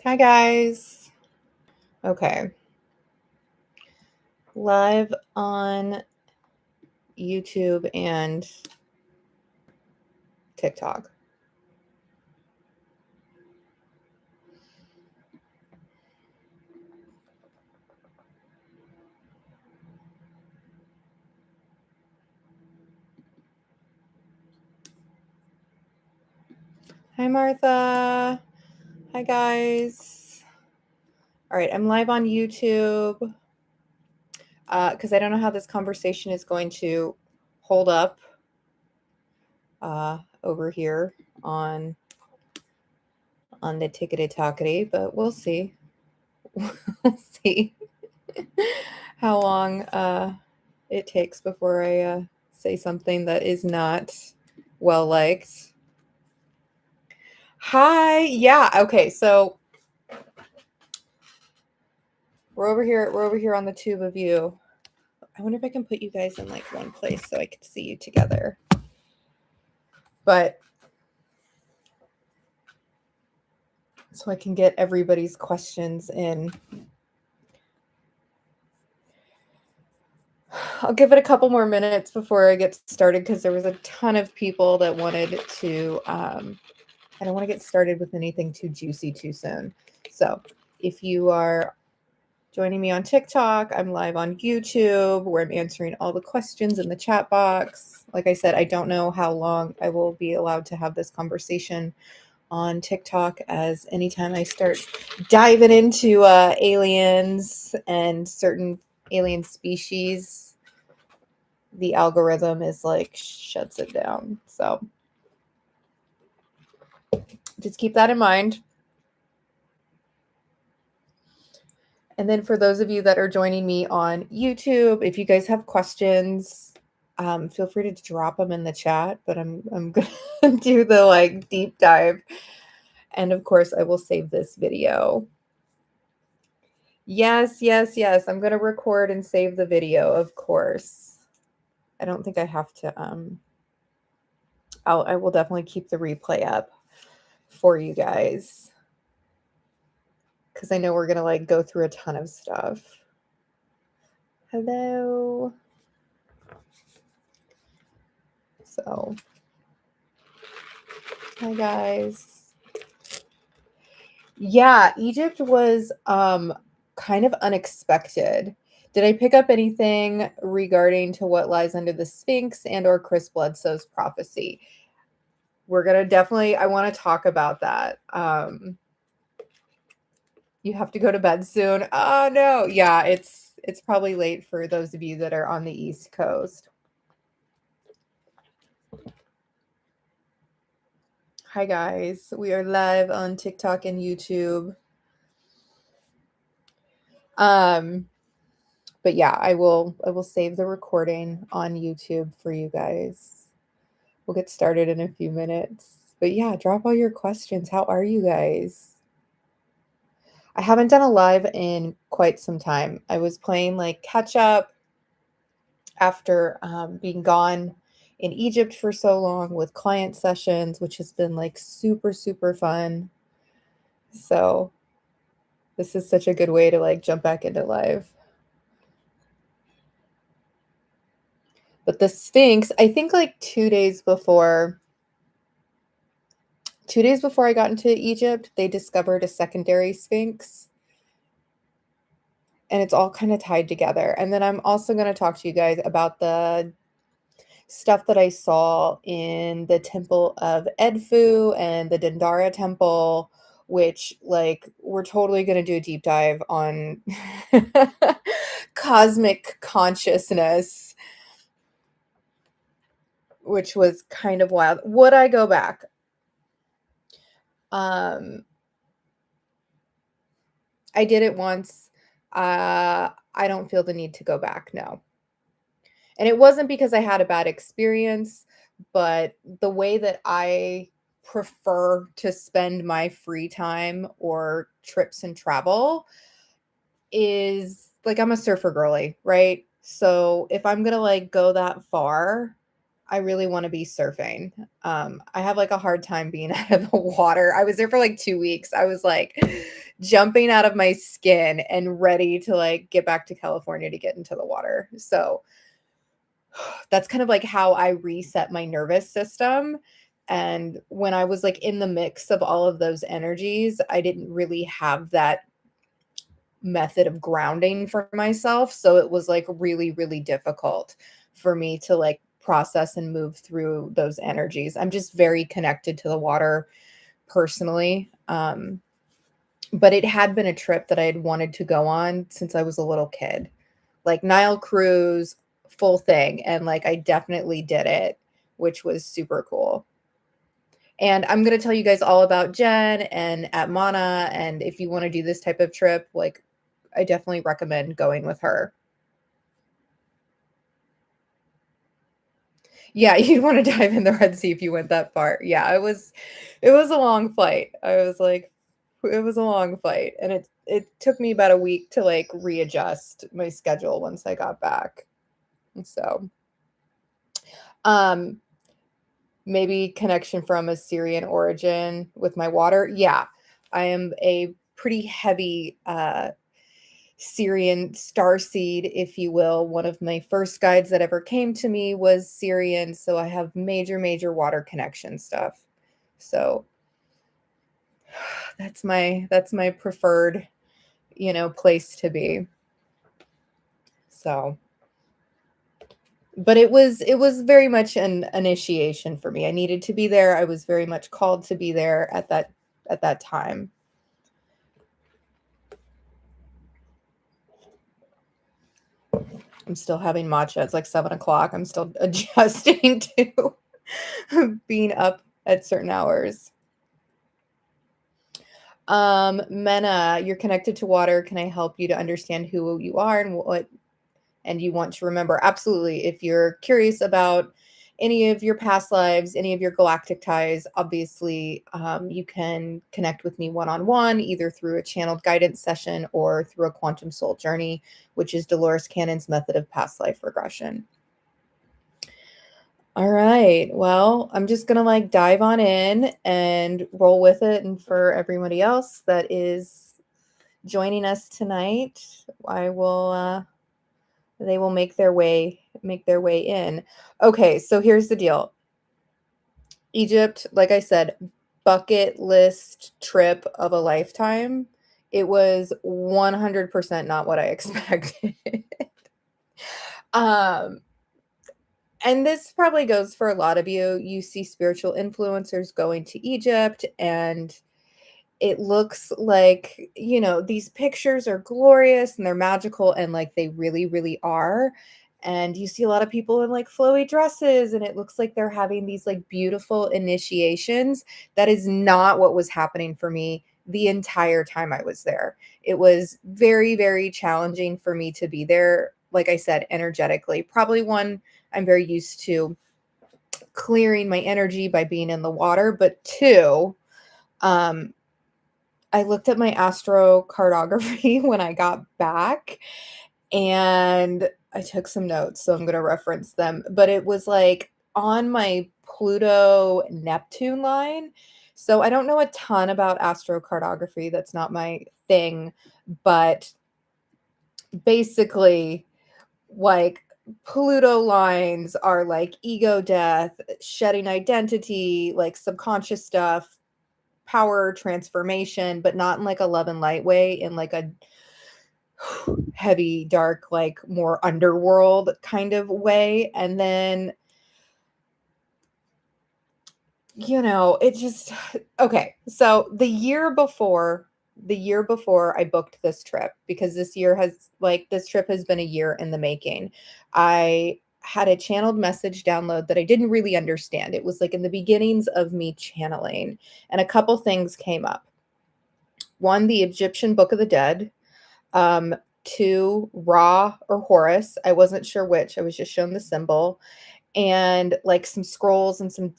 Hi, guys. Okay. Live on YouTube and TikTok. Hi, Martha. Hi, guys. All right, I'm live on YouTube because I don't know how this conversation is going to hold up over here on the Tickety Talkety, but we'll see. We'll see how long it takes before I say something that is not well liked. Hi. Yeah. Okay. So we're over here on the tube of you. I wonder if I can put you guys in like one place so I can see you together. But so I can get everybody's questions in. I'll give it a couple more minutes before I get started because there was a ton of people that wanted to I don't want to get started with anything too juicy too soon. So if you are joining me on TikTok, I'm live on YouTube where I'm answering all the questions in the chat box. Like I said, I don't know how long I will be allowed to have this conversation on TikTok, as anytime I start diving into aliens and certain alien species, the algorithm is like shuts it down. So just keep that in mind. And then for those of you that are joining me on YouTube, if you guys have questions, feel free to drop them in the chat, but I'm gonna do the like deep dive. And of course, I will save this video. Yes. I'm gonna record and save the video, of course. I don't think I have to I will definitely keep the replay up for you guys, because I know we're gonna like go through a ton of stuff. Hello. So, hi guys. Yeah, Egypt was kind of unexpected. Did I pick up anything regarding to what lies under the Sphinx and or Chris Bledsoe's prophecy? We're gonna definitely, I want to talk about that. You have to go to bed soon. Oh no, yeah, it's probably late for those of you that are on the East Coast. Hi guys, we are live on TikTok and YouTube. But yeah, I will save the recording on YouTube for you guys. We'll get started in a few minutes. But yeah, drop all your questions. How are you guys? I haven't done a live in quite some time. I was playing like catch up after being gone in Egypt for so long with client sessions, which has been like super, super fun. So this is such a good way to like jump back into live. But the Sphinx, I think like 2 days before I got into Egypt, they discovered a secondary Sphinx. And it's all kind of tied together. And then I'm also going to talk to you guys about the stuff that I saw in the Temple of Edfu and the Dendara Temple, which like we're totally going to do a deep dive on cosmic consciousness, which was kind of wild. Would I go back? I did it once. I don't feel the need to go back. No. And it wasn't because I had a bad experience, but the way that I prefer to spend my free time or trips and travel is like I'm a surfer girly, right? So if I'm gonna like go that far, I really want to be surfing. I have like a hard time being out of the water. I was there for like 2 weeks. I was like, jumping out of my skin and ready to like get back to California to get into the water. So that's kind of like how I reset my nervous system. And when I was like in the mix of all of those energies, I didn't really have that method of grounding for myself. So it was like really, really difficult for me to like process and move through those energies. I'm just very connected to the water personally. But it had been a trip that I had wanted to go on since I was a little kid, like Nile cruise, full thing. And like I definitely did it, which was super cool. And I'm going to tell you guys all about Jen and at Mana. And if you want to do this type of trip, like I definitely recommend going with her. Yeah, you'd want to dive in the Red Sea if you went that far. Yeah, it was a long flight. I was like, it was a long flight. And it took me about a week to like readjust my schedule once I got back. So um maybe connection from Assyrian origin with my water. Yeah. I am a pretty heavy Syrian star seed, if you will. One of my first guides that ever came to me was Syrian, so I have major, major water connection stuff. So that's my preferred, place to be. So, but it was very much an initiation for me. I needed to be there. I was very much called to be there at that time. I'm still having matcha. It's like 7 o'clock. I'm still adjusting to being up at certain hours. Mena, you're connected to water. Can I help you to understand who you are and what and you want to remember? Absolutely. If you're curious about any of your past lives, any of your galactic ties, obviously, you can connect with me one-on-one, either through a channeled guidance session or through a quantum soul journey, which is Dolores Cannon's method of past life regression. All right. Well, I'm just going to like dive on in and roll with it. And for everybody else that is joining us tonight, they will make their way in. Okay, so here's the deal. Egypt, like I said, bucket list trip of a lifetime. It was 100% not what I expected. um and this probably goes for a lot of you. You see spiritual influencers going to Egypt, and it looks like, these pictures are glorious and they're magical, and like they really, really are. And you see a lot of people in like flowy dresses, and it looks like they're having these like beautiful initiations. That is not what was happening for me the entire time I was there. It was very, very challenging for me to be there. Like I said, energetically, probably one, I'm very used to clearing my energy by being in the water, but two, um, I looked at my astrocartography when I got back, and I took some notes, so I'm going to reference them. But it was like on my Pluto Neptune line. So I don't know a ton about astrocartography. That's not my thing. But basically, like Pluto lines are like ego death, shedding identity, like subconscious stuff, power transformation, but not in like a love and light way, in like a heavy, dark, like more underworld kind of way. And then, it just okay. So the year before I booked this trip, because this trip has been a year in the making. I had a channeled message download that I didn't really understand. It was like in the beginnings of me channeling, and a couple things came up. One, the Egyptian Book of the Dead. Two, Ra or Horus. I wasn't sure which. I was just shown the symbol, and like some scrolls and some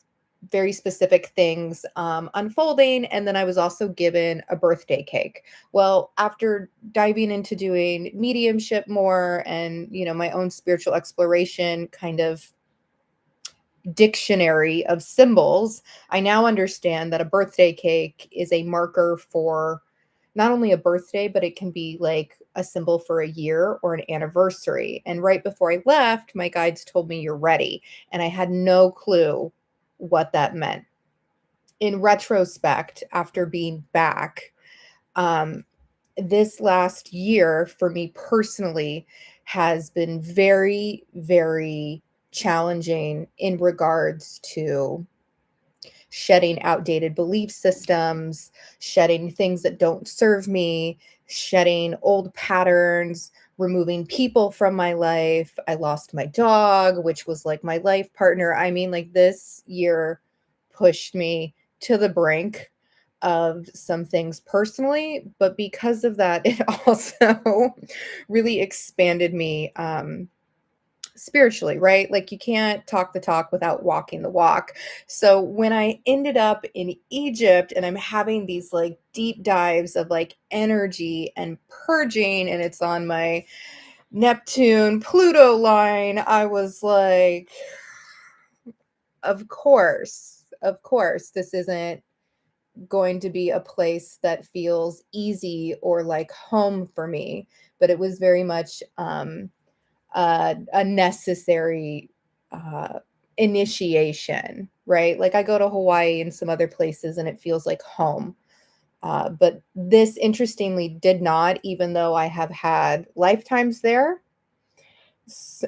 very specific things unfolding. And then I was also given a birthday cake. Well, after diving into doing mediumship more and, my own spiritual exploration kind of dictionary of symbols, I now understand that a birthday cake is a marker for not only a birthday, but it can be like a symbol for a year or an anniversary. And right before I left, my guides told me, "You're ready." And I had no clue what that meant. In retrospect, after being back, um, this last year for me personally has been very, very challenging in regards to shedding outdated belief systems, shedding things that don't serve me, shedding old patterns, removing people from my life. I lost my dog, which was like my life partner. I mean, like this year pushed me to the brink of some things personally, but because of that, it also really expanded me spiritually, right? Like you can't talk the talk without walking the walk. So when I ended up in Egypt and I'm having these like deep dives of like energy and purging, and it's on my Neptune Pluto line, I was like, of course, this isn't going to be a place that feels easy or like home for me, but it was very much a necessary uh, initiation, right? Like I go to Hawaii and some other places and it feels like home. But this interestingly did not, even though I have had lifetimes there,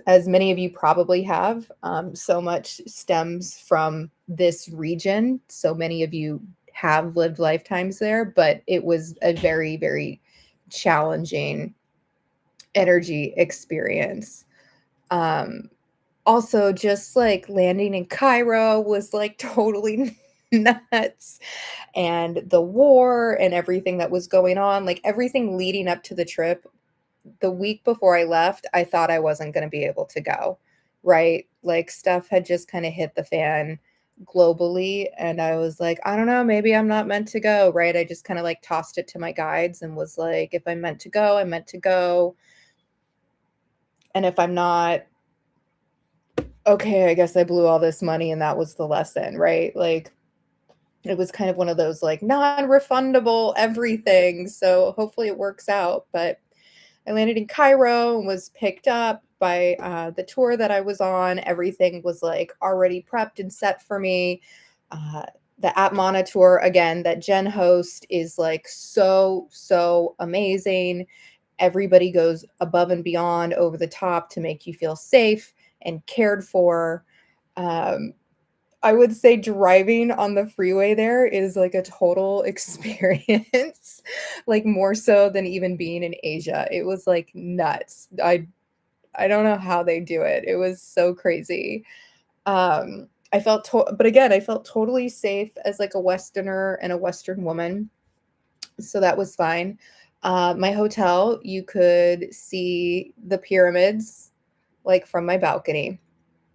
as many of you probably have. So much stems from this region. So many of you have lived lifetimes there, but it was a very, very challenging energy experience. Um, Also, just like landing in Cairo was like totally nuts. And the war and everything that was going on, like everything leading up to the trip, the week before I left, I thought I wasn't going to be able to go, right? Like stuff had just kind of hit the fan globally. And I was like, I don't know, maybe I'm not meant to go, right? I just kind of like tossed it to my guides and was like, if I'm meant to go, I'm meant to go. And if I'm not, okay, I guess I blew all this money and that was the lesson, right? Like it was kind of one of those like non-refundable everything. So hopefully it works out. But I landed in Cairo and was picked up by the tour that I was on. Everything was like already prepped and set for me. Uh, the Atmana tour, again, that Jen host is like so, so amazing. Everybody goes above and beyond over the top to make you feel safe and cared for. Um, I would say driving on the freeway there is like a total experience, like more so than even being in Asia. It was like nuts. I don't know how they do it. It was so crazy. But again, I felt totally safe as like a Westerner and a Western woman. So that was fine. My hotel, you could see the pyramids like from my balcony.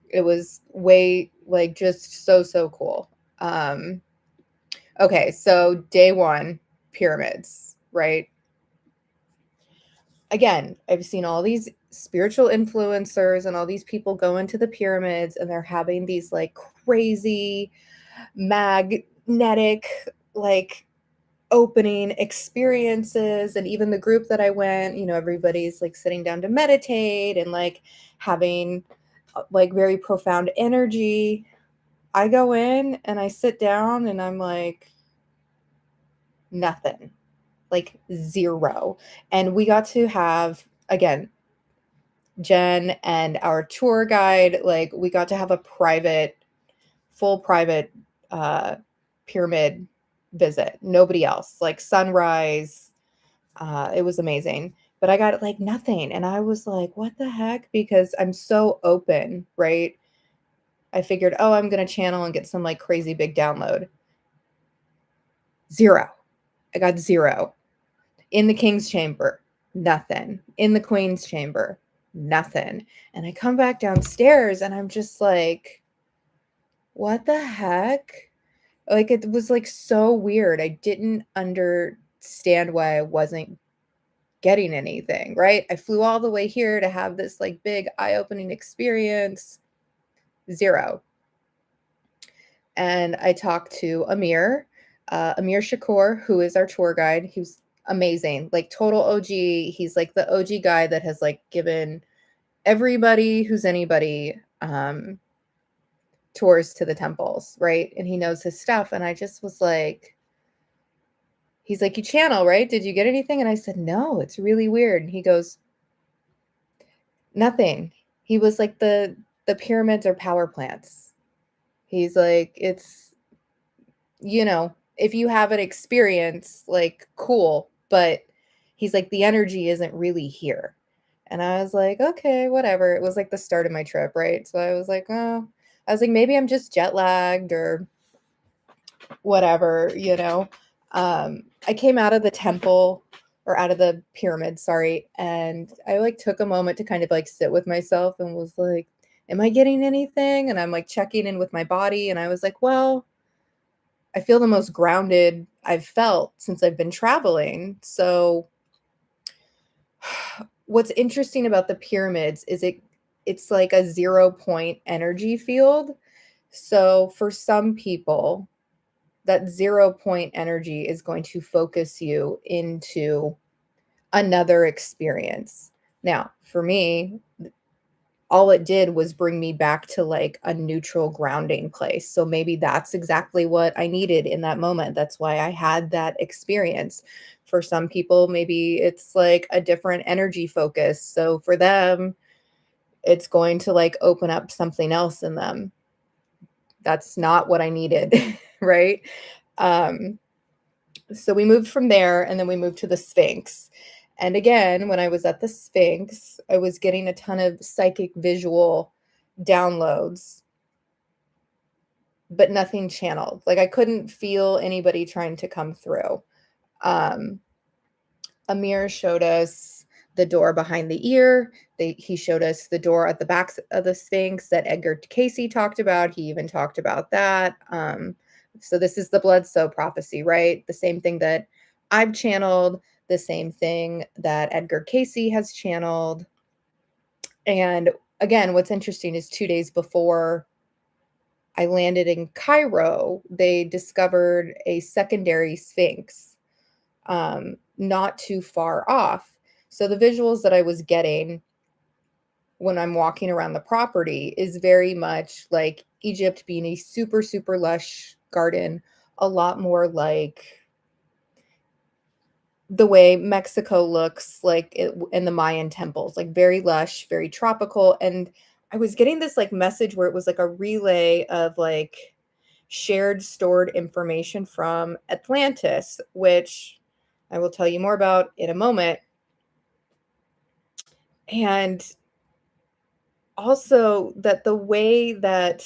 It was way like just so, so cool. Um, okay, so day one, pyramids, right? Again, I've seen all these spiritual influencers and all these people go into the pyramids and they're having these like crazy magnetic like opening experiences. And even the group that I went, everybody's like sitting down to meditate and like having like very profound energy. I go in and I sit down and I'm like, nothing, like zero. And we got to have, again, Jen and our tour guide, like we got to have a full private uh, pyramid visit. Nobody else, like sunrise. It was amazing. But I got like nothing. And I was like, what the heck? Because I'm so open, right? I figured, oh, I'm going to channel and get some like crazy big download. Zero. I got zero. In the king's chamber, nothing. In the queen's chamber, nothing. And I come back downstairs and I'm just like, what the heck? Like it was like so weird. I didn't understand why I wasn't getting anything, right? I flew all the way here to have this like big eye-opening experience. Zero. And I talked to Amir Shakur, who is our tour guide. He was amazing, like total OG. He's like the OG guy that has like given everybody who's anybody tours to the temples, right? And he knows his stuff. And I just was like, he's like, you channel, right? Did you get anything? And I said, no, it's really weird. And he goes, nothing. He was like, the pyramids are power plants. He's like, it's, if you have an experience, like, cool. But he's like, the energy isn't really here. And I was like, okay, whatever. It was like the start of my trip, right? So I was like, oh, I was like, maybe I'm just jet lagged or whatever. I came out of the temple or out of the pyramid, sorry, and I like took a moment to kind of like sit with myself and was like, am I getting anything? And I'm like checking in with my body, and I was like, well, I feel the most grounded I've felt since I've been traveling. So what's interesting about the pyramids is it's like a 0 point energy field. So for some people, that 0 point energy is going to focus you into another experience. Now, for me, all it did was bring me back to like a neutral grounding place. So maybe that's exactly what I needed in that moment. That's why I had that experience. For some people, maybe it's like a different energy focus. So for them, it's going to like open up something else in them. That's not what I needed, right? So we moved from there and then we moved to the Sphinx. And again, when I was at the Sphinx, I was getting a ton of psychic visual downloads, but nothing channeled. Like I couldn't feel anybody trying to come through. Um, Amir showed us the door behind the ear. He showed us the door at the back of the Sphinx that Edgar Cayce talked about. He even talked about that. So this is the Bledsoe prophecy, right? The same thing that I've channeled, the same thing that Edgar Cayce has channeled. And again, what's interesting is 2 days before I landed in Cairo, they discovered a secondary Sphinx not too far off. So the visuals that I was getting when I'm walking around the property is very much like Egypt being a super, super lush garden, a lot more like the way Mexico looks like in the Mayan temples, like very lush, very tropical. And I was getting this like message where it was like a relay of like shared stored information from Atlantis, which I will tell you more about in a moment. And also that the way that,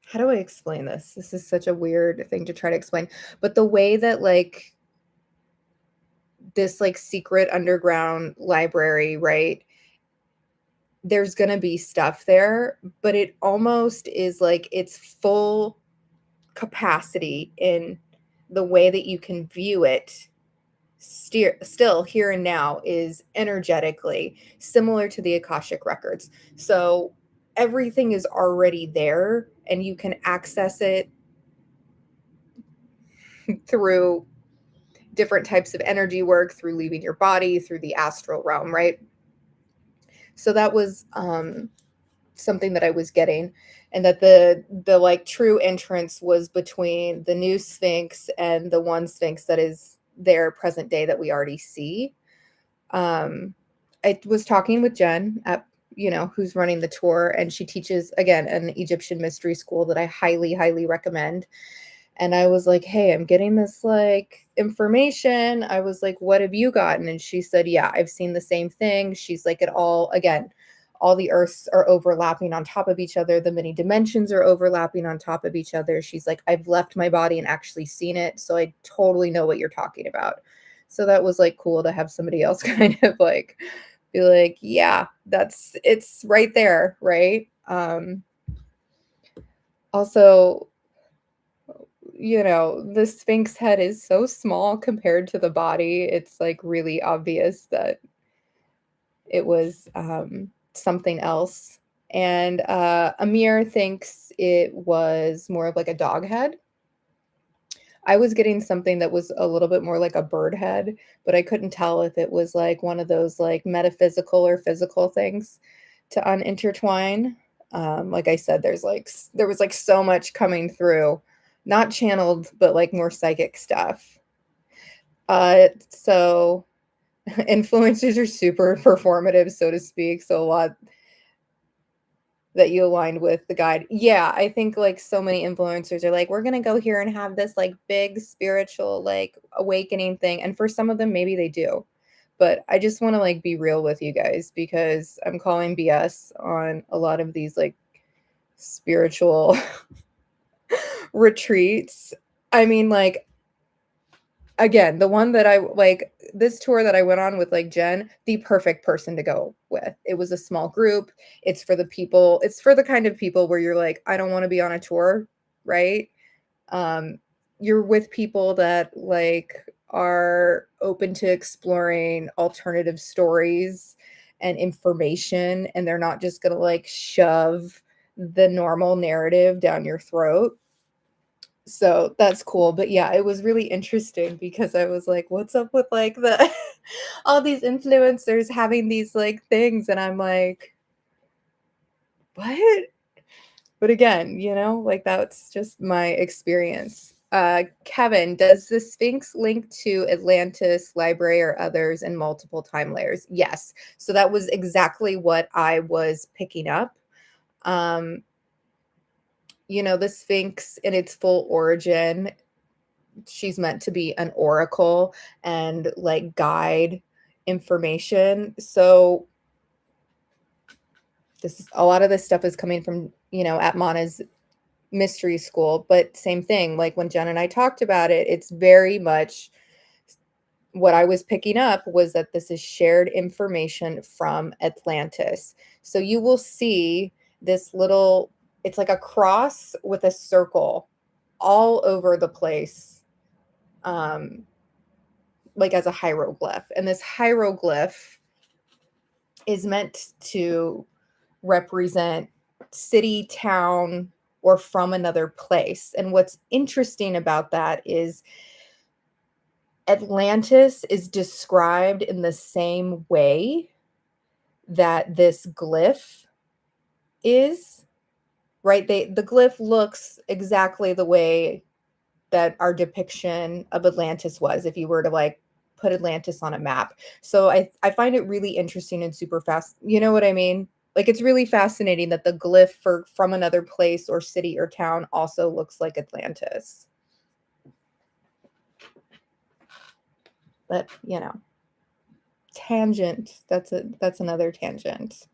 how do I explain this? This is such a weird thing to try to explain, but the way that like this like secret underground library, right? There's going to be stuff there, but it almost is like its full capacity in the way that you can view it still here and now is energetically similar to the Akashic records. So everything is already there and you can access it through different types of energy work, through leaving your body, through the astral realm, right? So that was something that I was getting, and that the like true entrance was between the new Sphinx and the one Sphinx that is there present day that we already see. I was talking with Jen at who's running the tour, and she teaches again an Egyptian mystery school that I highly, highly recommend. And I was like, hey, I'm getting this like information. I was like, what have you gotten? And she said, yeah, I've seen the same thing. She's like, it all, again, all the earths are overlapping on top of each other. The many dimensions are overlapping on top of each other. She's like, I've left my body and actually seen it. So I totally know what you're talking about. So that was like cool to have somebody else kind of like be like, yeah, it's right there. Right. Also, the Sphinx head is so small compared to the body. It's like really obvious that it was something else. And Amir thinks it was more of like a dog head. I was getting something that was a little bit more like a bird head, but I couldn't tell if it was like one of those like metaphysical or physical things to unintertwine. Like I said, there was like so much coming through, not channeled, but like more psychic stuff. So influencers are super performative, so to speak. So a lot that you aligned with the guide. Yeah, I think like so many influencers are like, we're gonna go here and have this like big spiritual like awakening thing. And for some of them, maybe they do. But I just want to like be real with you guys because I'm calling BS on a lot of these like spiritual retreats. I mean, like, again, the one that I like, this tour that I went on with like Jen, the perfect person to go with. It was a small group. It's for the people, it's for the kind of people where you're like, I don't want to be on a tour, right? Um, you're with people that like are open to exploring alternative stories and information, and they're not just gonna like shove the normal narrative down your throat. So that's cool. But yeah, it was really interesting because I was like, what's up with like the all these influencers having these like things? And I'm like, what? But again, like that's just my experience. Kevin, does the Sphinx link to Atlantis, Library, or others in multiple time layers? Yes. So that was exactly what I was picking up. Um, the Sphinx in its full origin, she's meant to be an oracle and like guide information. So this is a lot of this stuff is coming from, at Mana's mystery school, but same thing, like when Jen and I talked about it, it's very much what I was picking up was that this is shared information from Atlantis. So you will see this little, it's like a cross with a circle all over the place. Like as a hieroglyph. And this hieroglyph is meant to represent city, town, or from another place. And what's interesting about that is Atlantis is described in the same way that this glyph is, right? The glyph looks exactly the way that our depiction of Atlantis was, if you were to like put Atlantis on a map. So I find it really interesting and super fast. You know what I mean? Like it's really fascinating that the glyph from another place or city or town also looks like Atlantis. But tangent. That's another tangent.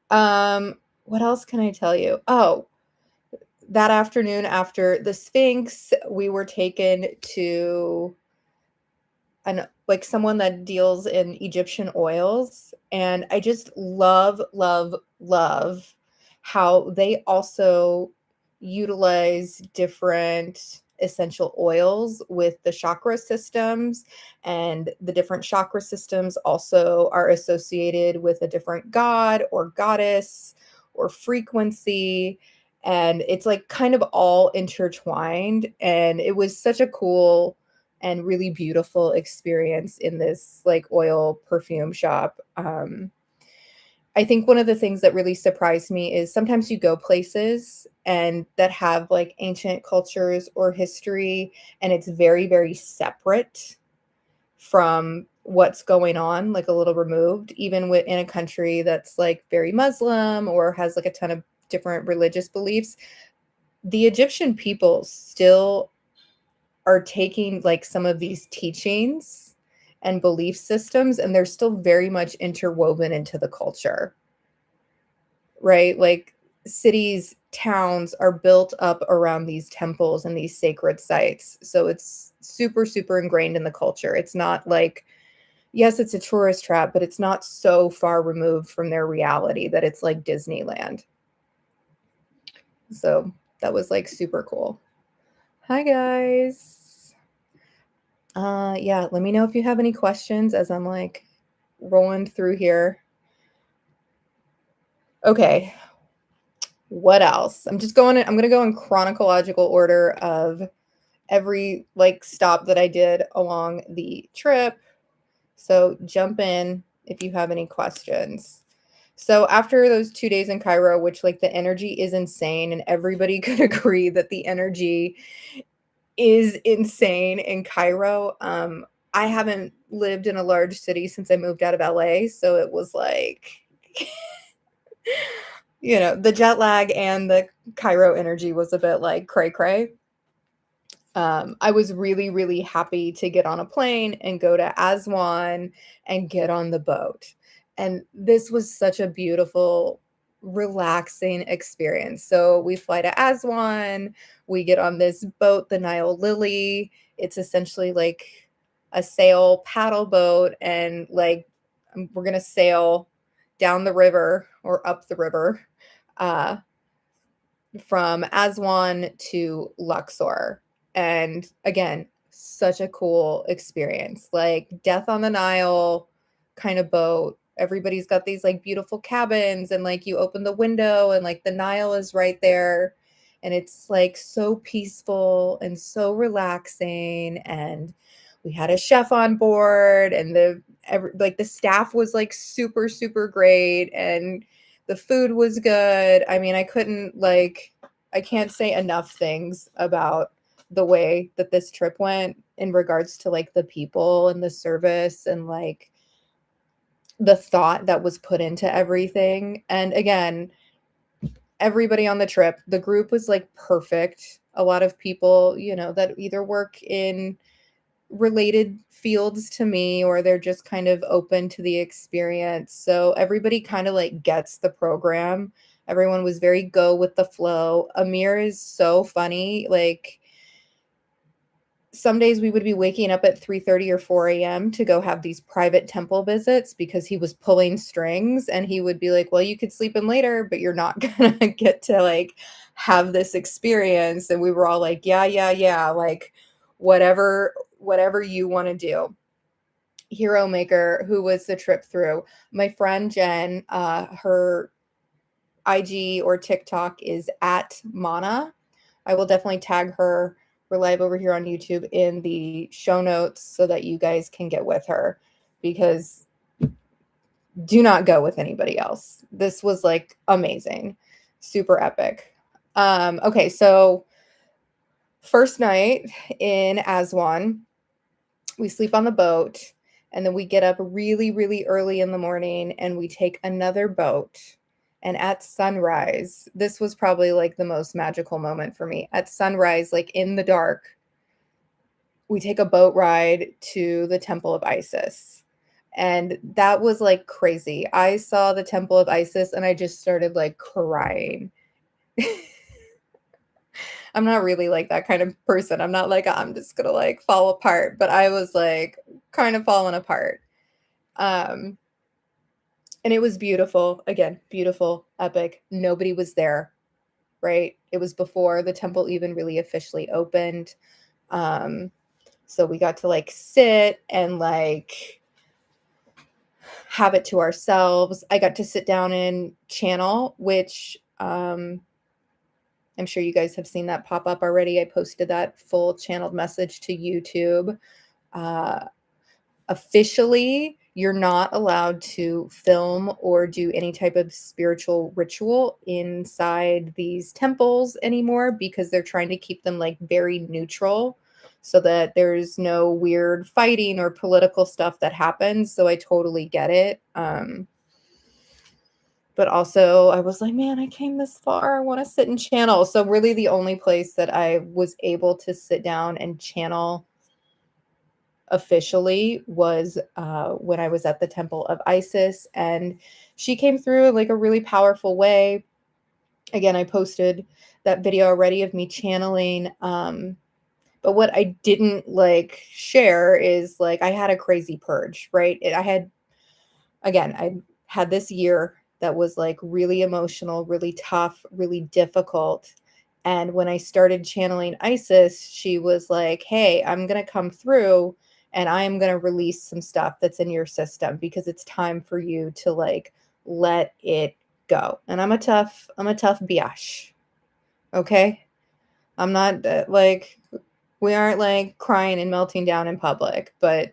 What else can I tell you? Oh, that afternoon after the Sphinx, we were taken to like someone that deals in Egyptian oils. And I just love, love, love how they also utilize different essential oils with the chakra systems. And the different chakra systems also are associated with a different god or goddess or frequency. And it's like kind of all intertwined. And it was such a cool and really beautiful experience in this like oil perfume shop. I think one of the things that really surprised me is sometimes you go places and that have like ancient cultures or history, and it's very, very separate from what's going on, like a little removed, even within a country that's like very Muslim or has like a ton of different religious beliefs. The Egyptian people still are taking like some of these teachings and belief systems, and they're still very much interwoven into the culture, right? Like cities, towns are built up around these temples and these sacred sites. So it's super, super ingrained in the culture. It's not like, yes, it's a tourist trap, but it's not so far removed from their reality that it's like Disneyland. So that was like super cool. Hi, guys. Yeah, let me know if you have any questions as I'm like rolling through here. Okay. What else? I'm going to go in chronological order of every like stop that I did along the trip. So jump in if you have any questions. So after those 2 days in Cairo, which like the energy is insane, and everybody could agree that the energy is insane in Cairo. I haven't lived in a large city since I moved out of LA, so it was like the jet lag and the Cairo energy was a bit like cray cray. I was really, really happy to get on a plane and go to Aswan and get on the boat. And this was such a beautiful, relaxing experience. So we fly to Aswan, we get on this boat, the Nile Lily. It's essentially like a sail paddle boat, and like we're going to sail down the river or up the river. Uh, from Aswan to Luxor. And again, such a cool experience. Like Death on the Nile kind of boat. Everybody's got these like beautiful cabins, and like you open the window and like the Nile is right there. And it's like so peaceful and so relaxing. And we had a chef on board, and the staff was like super, super great. And the food was good. I mean, I can't say enough things about the way that this trip went in regards to like the people and the service and like the thought that was put into everything. And again, everybody on the trip, the group was like perfect. A lot of people, that either work in related fields to me, or they're just kind of open to the experience. So everybody kind of like gets the program. Everyone was very go with the flow. Amir is so funny. Like some days we would be waking up at 3:30 or 4 a.m. to go have these private temple visits because he was pulling strings, and he would be like, well, you could sleep in later, but you're not gonna get to like have this experience. And we were all like, yeah, like whatever you want to do. Hero Maker, who was the trip through, my friend Jen, her IG or TikTok is at Mana. I will definitely tag her. We're live over here on YouTube in the show notes so that you guys can get with her, because do not go with anybody else. This was like amazing, super epic. Okay, so first night in Aswan, we sleep on the boat, and then we get up really, really early in the morning and we take another boat. And at sunrise, this was probably like the most magical moment for me. At sunrise, like in the dark, we take a boat ride to the Temple of Isis. And that was like crazy. I saw the Temple of Isis and I just started like crying. I'm not really like that kind of person. I'm not like, I'm just gonna like fall apart, but I was like kind of falling apart. And it was beautiful. Again, beautiful, epic. Nobody was there, right? It was before the temple even really officially opened. So we got to like sit and like have it to ourselves. I got to sit down and channel, which I'm sure you guys have seen that pop up already. I posted that full channeled message to YouTube. Officially, you're not allowed to film or do any type of spiritual ritual inside these temples anymore, because they're trying to keep them like very neutral so that there's no weird fighting or political stuff that happens. So I totally get it. But also I was like, man, I came this far. I want to sit and channel. So really the only place that I was able to sit down and channel officially was when I was at the Temple of Isis, and she came through in like a really powerful way. Again, I posted that video already of me channeling. But what I didn't like share is like I had a crazy purge, right? I had this year that was like really emotional, really tough, really difficult. And when I started channeling Isis, she was like, hey, I'm going to come through and I'm going to release some stuff that's in your system because it's time for you to like let it go. And I'm a tough biatch. Okay. I'm not like We aren't like crying and melting down in public, but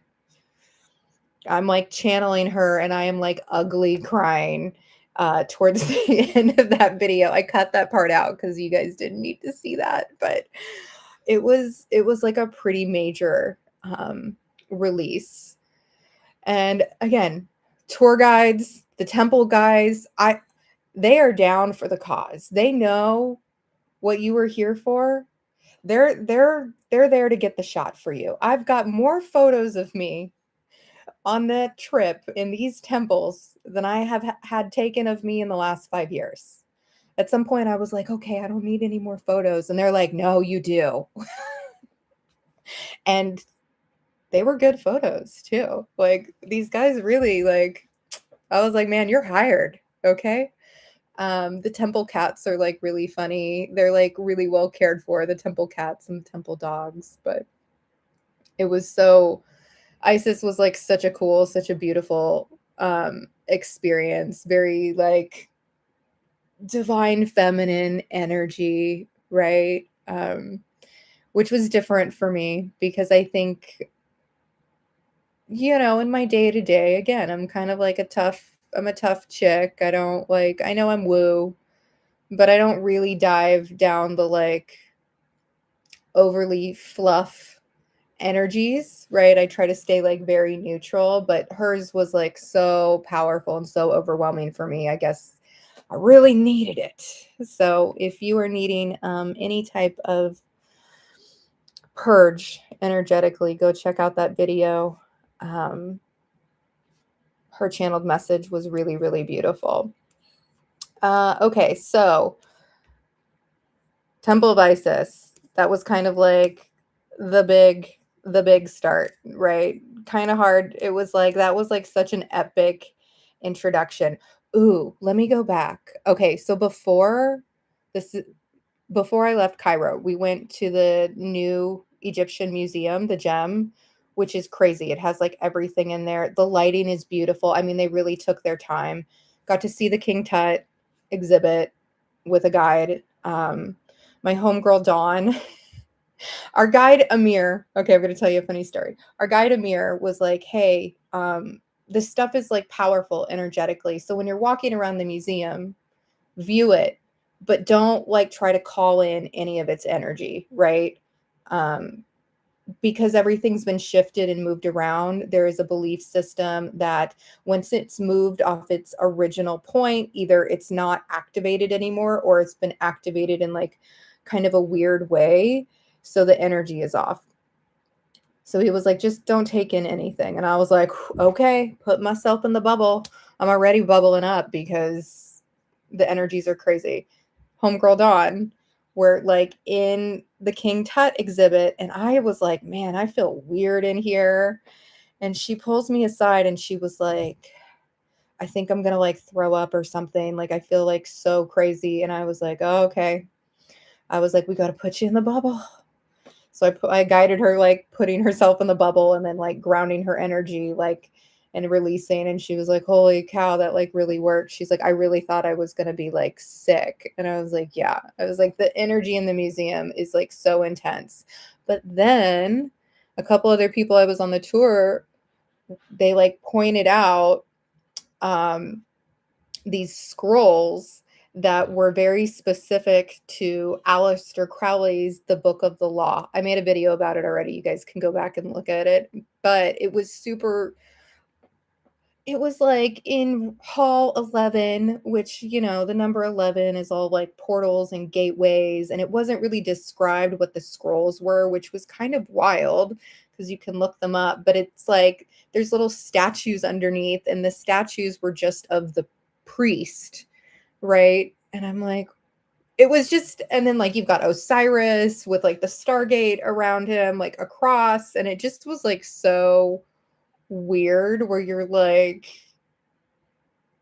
I'm like channeling her and I am like ugly crying towards the end of that video. I cut that part out because you guys didn't need to see that, but it was like a pretty major release. And again, tour guides, the temple guys, they are down for the cause. They know what you were here for. They're there to get the shot for you. I've got more photos of me on that trip in these temples than I have had taken of me in the last 5 years. At some point I was like, "Okay, I don't need any more photos." And they're like, "No, you do." And they were good photos too. Like these guys really like I was like, "Man, you're hired." Okay? The temple cats are like really funny. They're like really well cared for, the temple cats and the temple dogs, but it was so Isis was like such a beautiful experience, very like divine feminine energy, right? Which was different for me because I think in my day to day, again, I'm kind of like I'm a tough chick. I don't like, I know I'm woo, but I don't really dive down the like overly fluff energies, right? I try to stay like very neutral, but hers was like so powerful and so overwhelming for me. I guess I really needed it. So if you are needing any type of purge energetically, go check out that video. Um, her channeled message was really, really beautiful. Okay, so Temple of Isis. That was kind of like the big start, right? Kind of hard. It was like that was like such an epic introduction. Ooh, let me go back. Okay, so this before I left Cairo, we went to the new Egyptian museum, the Gem, which is crazy. It has like everything in there. The lighting is beautiful. I mean, they really took their time. Got to see the King Tut exhibit with a guide. My homegirl Dawn, our guide Amir. Okay, I'm gonna tell you a funny story. Our guide Amir was like, "Hey, this stuff is like powerful energetically. So when you're walking around the museum, view it, but don't like try to call in any of its energy, right? Um, because everything's been shifted and moved around. There is a belief system that once it's moved off its original point, either it's not activated anymore or it's been activated in like kind of a weird way. So the energy is off." So he was like, "Just don't take in anything." And I was like, "Okay, put myself in the bubble. I'm already bubbling up because the energies are crazy." Homegirl Dawn, we're like in the King Tut exhibit, and I was like, "Man, I feel weird in here." And she pulls me aside and she was like, "I think I'm gonna like throw up or something. Like I feel like so crazy." And I was like, "Oh, okay." I was like, "We got to put you in the bubble." So I guided her like putting herself in the bubble and then like grounding her energy like and releasing, and she was like, "Holy cow, that like really worked." She's like, "I really thought I was going to be like sick." And I was like, "Yeah." I was like, "The energy in the museum is like so intense." But then a couple other people I was on the tour, they like pointed out um these scrolls that were very specific to Aleister Crowley's The Book of the Law. I made a video about it already. You guys can go back and look at it. But it was like in Hall 11, which, the number 11 is all like portals and gateways. And it wasn't really described what the scrolls were, which was kind of wild because you can look them up. But it's like there's little statues underneath, and the statues were just of the priest, right? And I'm like, it was just, and then like you've got Osiris with like the Stargate around him, like across, and it just was like so weird where you're like,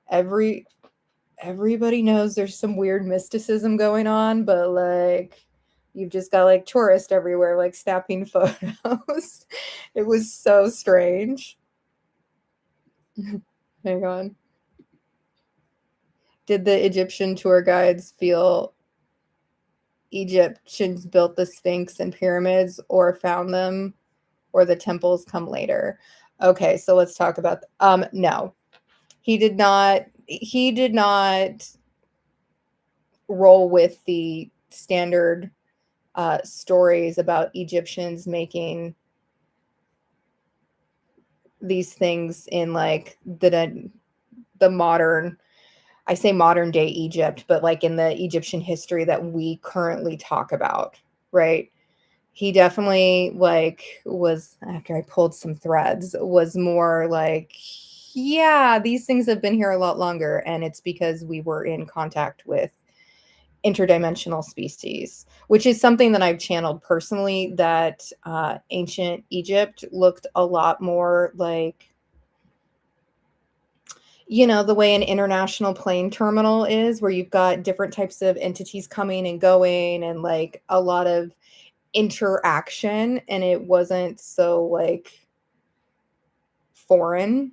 everybody knows there's some weird mysticism going on, but like you've just got like tourists everywhere like snapping photos. It was so strange. Hang on. Did the Egyptian tour guides feel Egyptians built the Sphinx and pyramids or found them, or the temples come later. Okay, so let's talk about no. He did not roll with the standard stories about Egyptians making these things in like the modern, I say modern day Egypt, but like in the Egyptian history that we currently talk about, right? He definitely like was, after I pulled some threads, was more like, yeah, these things have been here a lot longer, and it's because we were in contact with interdimensional species, which is something that I've channeled personally, that ancient Egypt looked a lot more like, you know, the way an international plane terminal is, where you've got different types of entities coming and going and like a lot of interaction, and it wasn't so like foreign.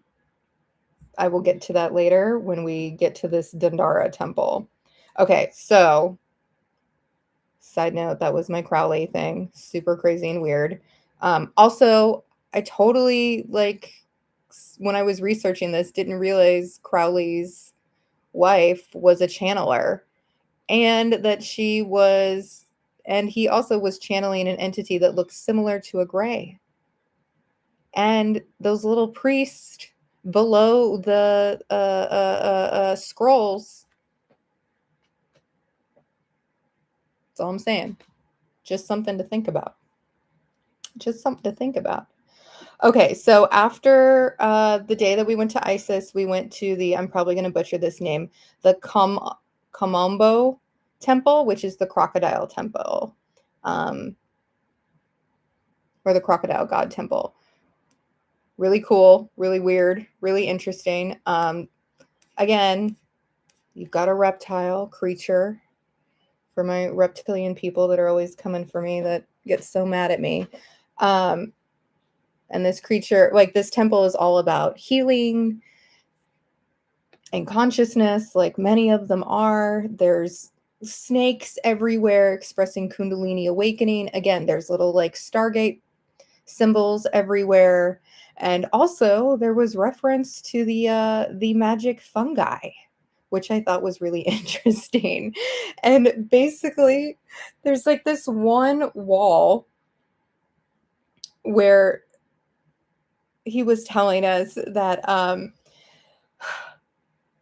I will get to that later when we get to this Dendara Temple. Okay, so side note, that was my Crowley thing. Super crazy and weird. Also, I totally, like, when I was researching this, didn't realize Crowley's wife was a channeler, and that she was, and he also was channeling an entity that looks similar to a gray. And those little priests below the scrolls. That's all I'm saying. Just something to think about. Just something to think about. Okay, so after the day that we went to Isis, we went to the, I'm probably going to butcher this name, the Kamombo Temple, which is the crocodile temple, or the crocodile god temple. Really cool, really weird, really interesting. Again, you've got a reptile creature, for my reptilian people that are always coming for me, that get so mad at me. And this creature, like, this temple is all about healing and consciousness, like many of them are. There's snakes everywhere expressing Kundalini awakening. Again, there's little like Stargate symbols everywhere. And also there was reference to the magic fungi, which I thought was really interesting. And basically, there's like this one wall where he was telling us that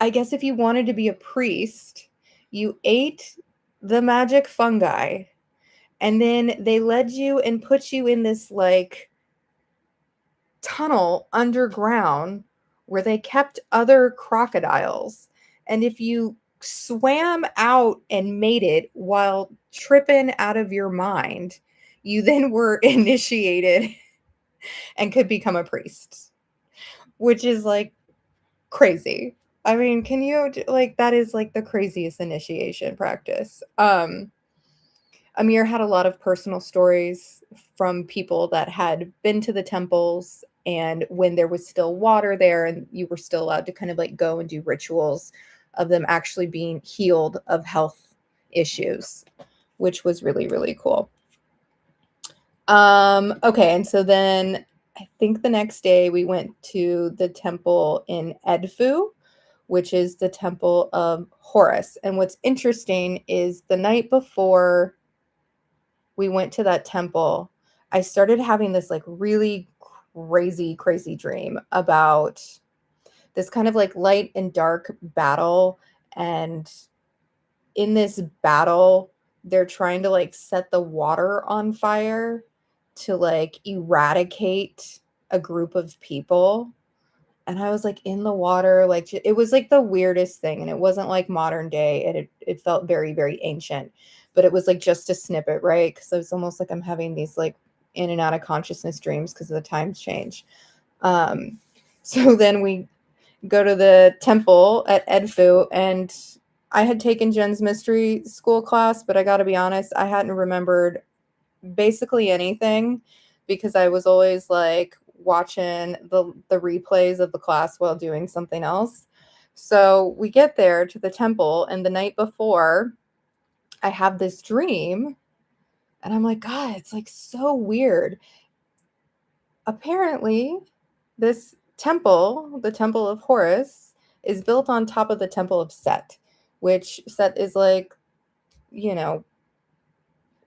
I guess if you wanted to be a priest, you ate the magic fungi, and then they led you and put you in this like tunnel underground where they kept other crocodiles. And if you swam out and made it while tripping out of your mind, you then were initiated and could become a priest, which is like crazy. I mean, can you, like, that is like the craziest initiation practice. Amir had a lot of personal stories from people that had been to the temples, and when there was still water there and you were still allowed to kind of like go and do rituals of them actually being healed of health issues, which was really, really cool. Okay, and so then I think the next day we went to the temple in Edfu, which is the temple of Horus. And what's interesting is the night before we went to that temple, I started having this like really crazy dream about this kind of like light and dark battle. And in this battle, they're trying to like set the water on fire to like eradicate a group of people. And I was like in the water, like it was like the weirdest thing. And it wasn't like modern day, and it felt very ancient, but it was like just a snippet, right? Because it's almost like I'm having these like in and out of consciousness dreams because of the times change. So then we go to the temple at Edfu, and I had taken Jen's mystery school class, but I got to be honest, I hadn't remembered basically anything because I was always like watching the replays of the class while doing something else. So we get there to the temple, and the night before I have this dream and I'm like, God, it's like so weird. Apparently, this temple, the Temple of Horus, is built on top of the Temple of Set, which Set is like, you know,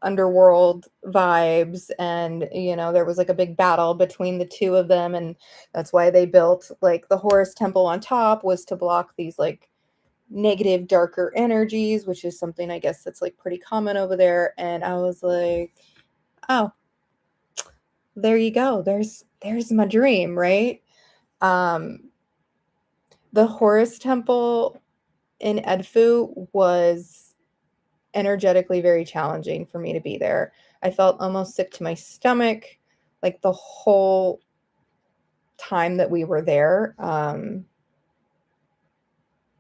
underworld vibes. And, there was like a big battle between the two of them. And that's why they built like the Horus Temple on top, was to block these like negative, darker energies, which is something I guess that's like pretty common over there. And I was like, oh, there you go. There's my dream, right? Um, the Horus Temple in Edfu was energetically very challenging for me to be there. I felt almost sick to my stomach, like the whole time that we were there.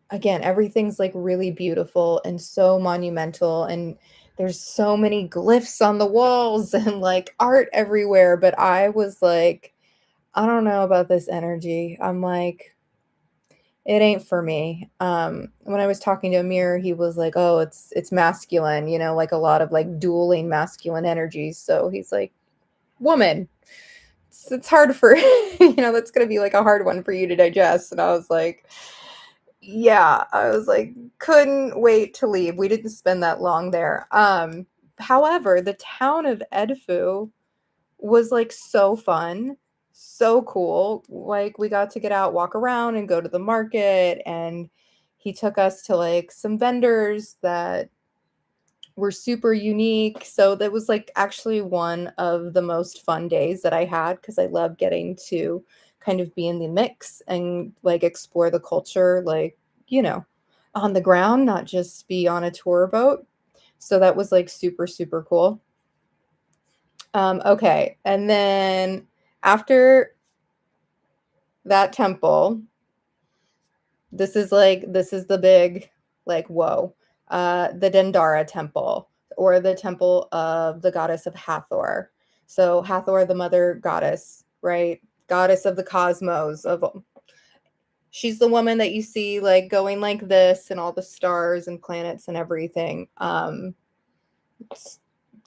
Again, everything's like really beautiful and so monumental, and there's so many glyphs on the walls and like art everywhere. But I was like, I don't know about this energy. I'm like, it ain't for me. When I was talking to Amir, he was like, "Oh, it's masculine, like a lot of like dueling masculine energies." So he's like, "Woman, it's hard for that's gonna be like a hard one for you to digest." And I was like, "Yeah." I was like, couldn't wait to leave. We didn't spend that long there. However, the town of Edfu was like so fun, so cool. Like we got to get out, walk around and go to the market, and he took us to like some vendors that were super unique. So that was like actually one of the most fun days that I had, because I love getting to kind of be in the mix and like explore the culture, like, on the ground, not just be on a tour boat. So that was like super, super cool. Okay. And then after that temple, this is the big, like, whoa. The Dendara Temple, or the temple of the goddess of Hathor. So Hathor, the mother goddess, right? Goddess of the cosmos. She's the woman that you see like going like this, and all the stars and planets and everything.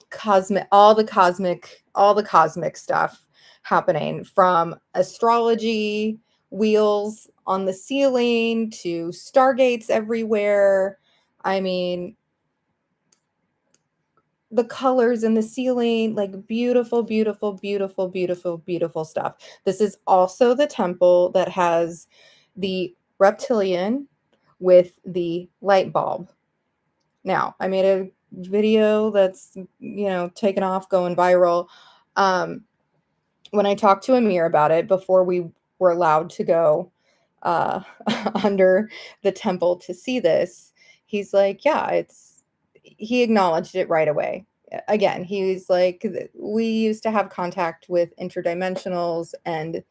Cosmic, all the cosmic stuff happening, from astrology wheels on the ceiling to stargates everywhere. I mean, the colors in the ceiling, like beautiful, beautiful, beautiful, beautiful, beautiful stuff. This is also the temple that has the reptilian with the light bulb. Now, I made a video that's, taken off, going viral. Um, when I talked to Amir about it before we were allowed to go uh, under the temple to see this, he's like, yeah, he acknowledged it right away. Again, he's like, we used to have contact with interdimensionals, and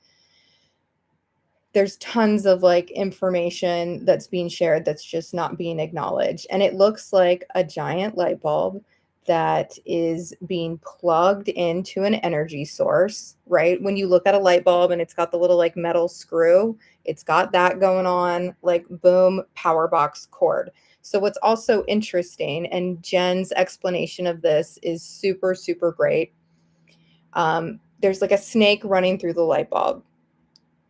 there's tons of like information that's being shared that's just not being acknowledged. And it looks like a giant light bulb that is being plugged into an energy source, right? When you look at a light bulb and it's got the little like metal screw, it's got that going on, like boom, power box cord. So what's also interesting, and Jen's explanation of this is super, super great. There's like a snake running through the light bulb.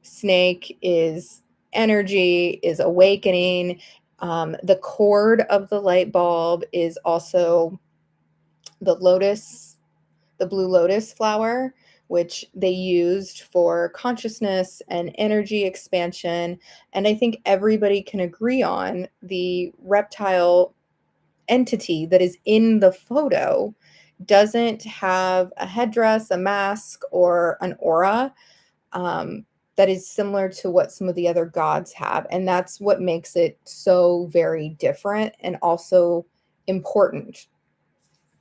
Snake is energy, is awakening. The cord of the light bulb is also the lotus, the blue lotus flower, which they used for consciousness and energy expansion. And I think everybody can agree on the reptile entity that is in the photo doesn't have a headdress, a mask, or an aura. That is similar to what some of the other gods have. And that's what makes it so very different, and also important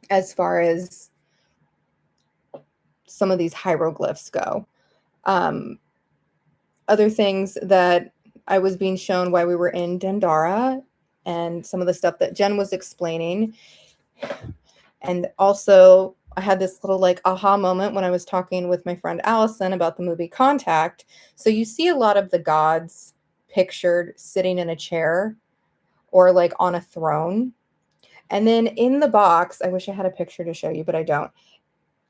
as far as some of these hieroglyphs go. Other things that I was being shown while we were in Dendara, and some of the stuff that Jen was explaining. And also, I had this little like aha moment when I was talking with my friend Allison about the movie Contact. So you see a lot of the gods pictured sitting in a chair or like on a throne. And then in the box, I wish I had a picture to show you, but I don't.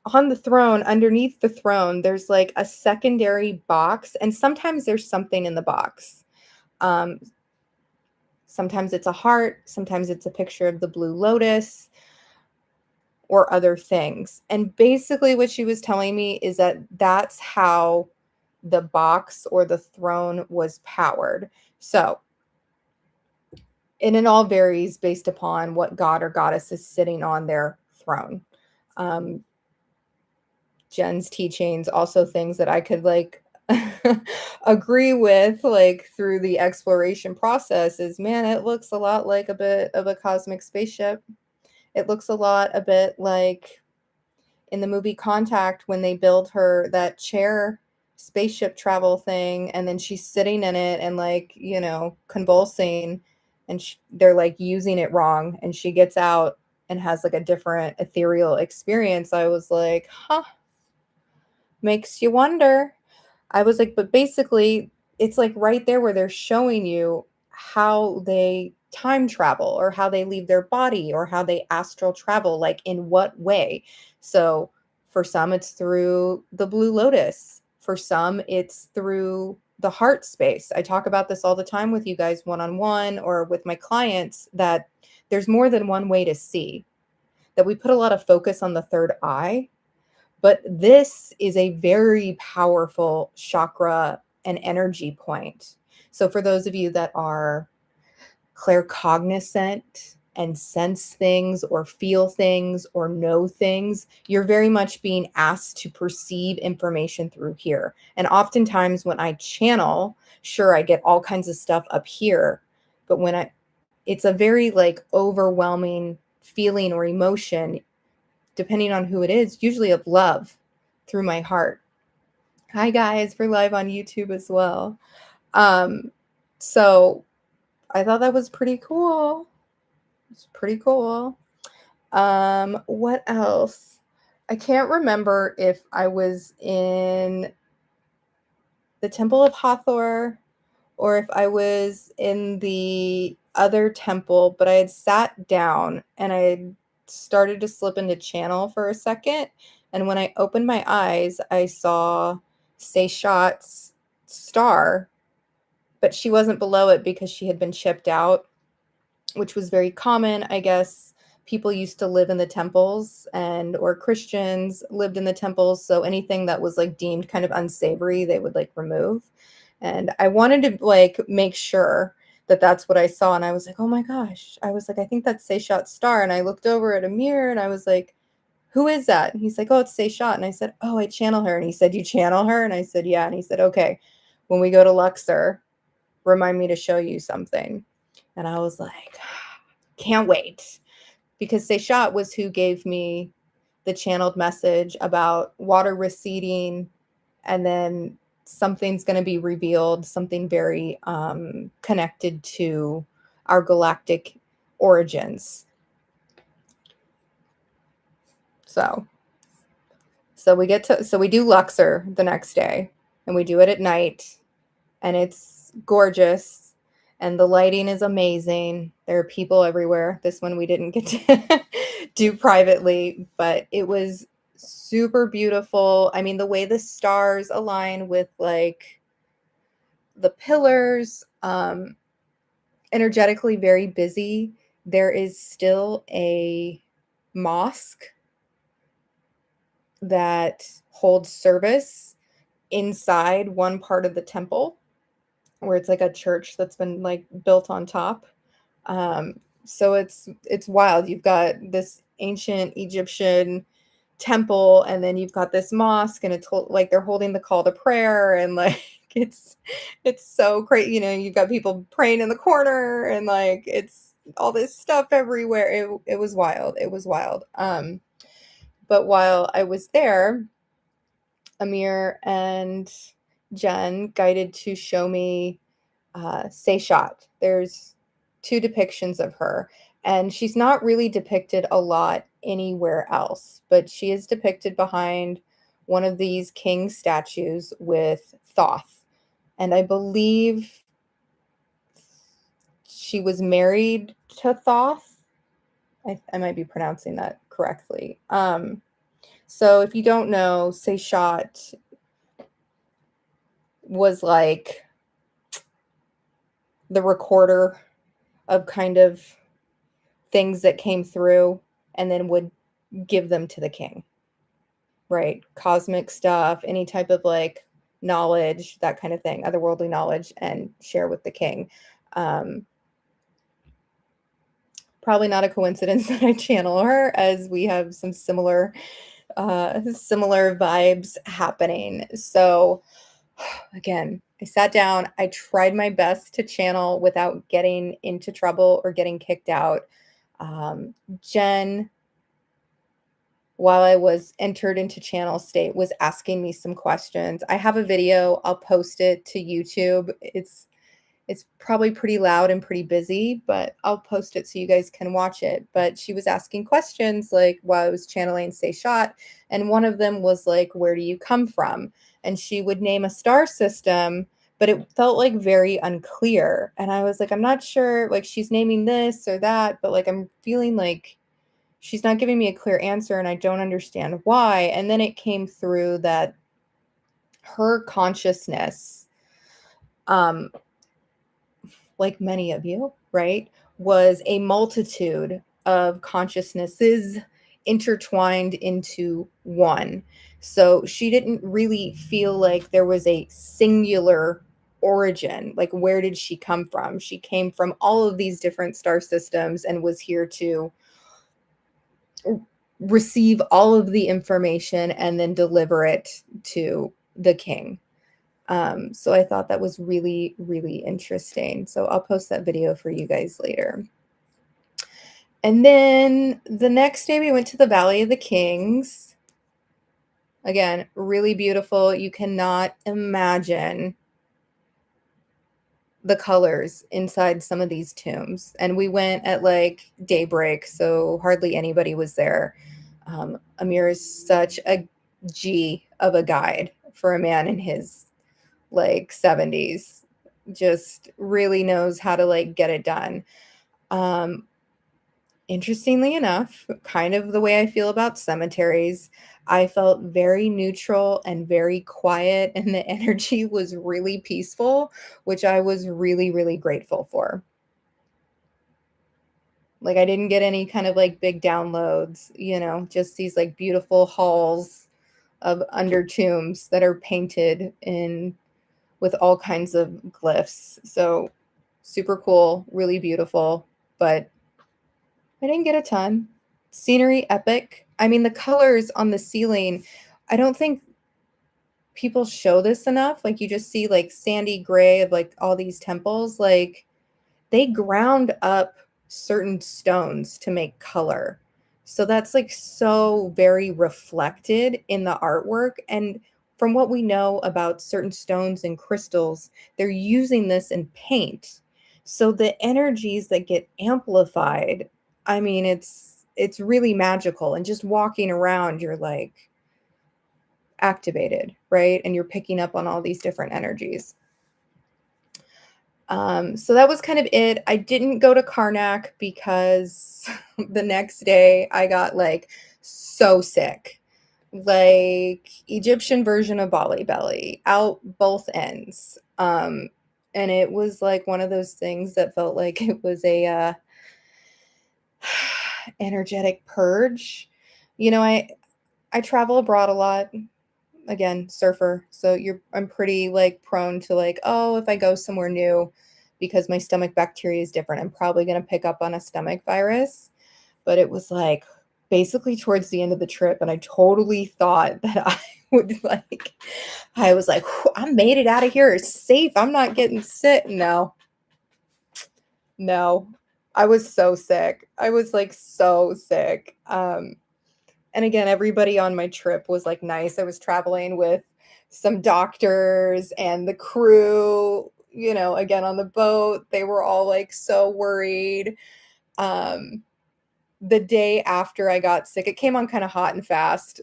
On the throne, underneath the throne, there's like a secondary box, and sometimes there's something in the box. Sometimes it's a heart, sometimes it's a picture of the blue lotus or other things. And basically what she was telling me is that that's how the box or the throne was powered. So, and it all varies based upon what god or goddess is sitting on their throne. Jen's teachings, also things that I could like agree with, like through the exploration process, is man, it looks a lot like a bit of a cosmic spaceship. It looks a lot a bit like in the movie Contact when they build her that chair spaceship travel thing, and then she's sitting in it and like, you know, convulsing, and they're like using it wrong, and she gets out and has like a different ethereal experience. I was like, huh, makes you wonder. I was like, but basically, it's like right there where they're showing you how they time travel or how they leave their body or how they astral travel, like in what way. So for some, it's through the Blue Lotus. For some, it's through the heart space. I talk about this all the time with you guys one-on-one or with my clients, that there's more than one way to see, that we put a lot of focus on the third eye. But this is a very powerful chakra and energy point. So for those of you that are claircognizant and sense things or feel things or know things, you're very much being asked to perceive information through here. And oftentimes when I channel, sure, I get all kinds of stuff up here, but it's a very like overwhelming feeling or emotion, depending on who it is, usually of love through my heart. Hi guys, we're live on YouTube as well. So I thought that was pretty cool. It's pretty cool. What else? I can't remember if I was in the Temple of Hathor or if I was in the other temple, but I had sat down and I had started to slip into channel for a second. And when I opened my eyes, I saw Seshat's star, but she wasn't below it because she had been chipped out, which was very common, I guess. People used to live in the temples, and or Christians lived in the temples, so anything that was like deemed kind of unsavory, they would like remove. And I wanted to like make sure that that's what I saw, and I was like, oh my gosh. I was like, I think that's Seshat's star. And I looked over at a mirror and I was like, who is that? And he's like, oh, it's Seshat. And I said, oh, I channel her. And he said, you channel her? And I said, yeah. And he said, okay, when we go to Luxor, remind me to show you something. And I was like, can't wait. Because Seshat was who gave me the channeled message about water receding, and then something's going to be revealed, something very connected to our galactic origins. So we do Luxor the next day, and we do it at night, and it's gorgeous. And the lighting is amazing. There are people everywhere. This one we didn't get to do privately, but it was super beautiful. I mean, the way the stars align with like the pillars, energetically very busy. There is still a mosque that holds service inside one part of the temple, where it's like a church that's been like built on top. So it's wild. You've got this ancient Egyptian temple, and then you've got this mosque, and it's like they're holding the call to prayer, and like it's so great. You know, you've got people praying in the corner, and like it's all this stuff everywhere. It was wild. It was wild. But while I was there, Amir and Jen guided to show me Seshat. There's two depictions of her, and she's not really depicted a lot anywhere else, but she is depicted behind one of these king statues with Thoth. And I believe she was married to Thoth, I might be pronouncing that correctly. So if you don't know, Seshat was like the recorder of kind of things that came through and then would give them to the king, right? Cosmic stuff, any type of like knowledge, that kind of thing, otherworldly knowledge, and share with the king. Probably not a coincidence that I channel her, as we have some similar vibes happening. So again, I sat down, I tried my best to channel without getting into trouble or getting kicked out. Jen, while I was entered into channel state, was asking me some questions. I have a video, I'll post it to YouTube. It's probably pretty loud and pretty busy, but I'll post it so you guys can watch it. But she was asking questions like while I was channeling Seshat, and one of them was like, where do you come from? And she would name a star system, but it felt like very unclear. And I was like, I'm not sure, like she's naming this or that, but like I'm feeling like she's not giving me a clear answer and I don't understand why. And then it came through that her consciousness, like many of you, right, was a multitude of consciousnesses intertwined into one. So she didn't really feel like there was a singular origin. Like, where did she come from? She came from all of these different star systems and was here to receive all of the information and then deliver it to the king. So I thought that was really, really interesting. So I'll post that video for you guys later. And then the next day we went to the Valley of the Kings. Again, really beautiful. You cannot imagine the colors inside some of these tombs. And we went at like daybreak, so hardly anybody was there. Amir is such a G of a guide for a man in his like 70s, just really knows how to like get it done. Interestingly enough, kind of the way I feel about cemeteries, I felt very neutral and very quiet, and the energy was really peaceful, which I was really, really grateful for. Like, I didn't get any kind of like big downloads, just these like beautiful halls of under tombs that are painted in with all kinds of glyphs. So super cool, really beautiful, but I didn't get a ton. Scenery, epic. I mean, the colors on the ceiling, I don't think people show this enough. Like, you just see like sandy gray of like all these temples. Like, they ground up certain stones to make color. So that's like so very reflected in the artwork. And from what we know about certain stones and crystals, they're using this in paint. So the energies that get amplified, I mean, it's really magical. And just walking around, you're like activated, right? And you're picking up on all these different energies. So that was kind of it. I didn't go to Karnak because the next day I got like so sick, like Egyptian version of Bali belly out both ends. And it was like one of those things that felt like it was a energetic purge. I travel abroad a lot. Again, surfer. So I'm pretty like prone to like, oh, if I go somewhere new, because my stomach bacteria is different, I'm probably going to pick up on a stomach virus. But it was like basically towards the end of the trip, and I totally thought that I would like, I was like, I made it out of here. It's safe. I'm not getting sick. No, I was so sick. I was like so sick. And again, everybody on my trip was like nice. I was traveling with some doctors and the crew, again on the boat. They were all like so worried. The day after I got sick, it came on kind of hot and fast.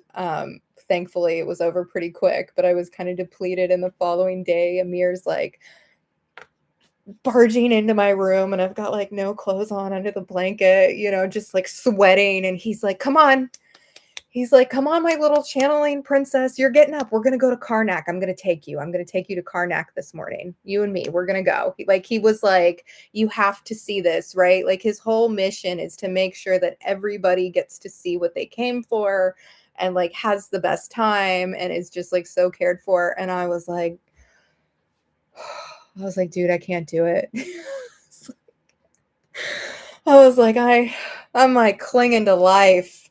Thankfully, it was over pretty quick, but I was kind of depleted. And the following day, Amir's like, barging into my room, and I've got like no clothes on under the blanket, just like sweating. And he's like, come on. He's like, come on, my little channeling princess. You're getting up. We're going to go to Karnak. I'm going to take you. I'm going to take you to Karnak this morning. You and me, we're going to go. He was like, you have to see this, right? Like his whole mission is to make sure that everybody gets to see what they came for and like has the best time and is just like so cared for. And I was like, dude, I can't do it. I was like, I'm like clinging to life.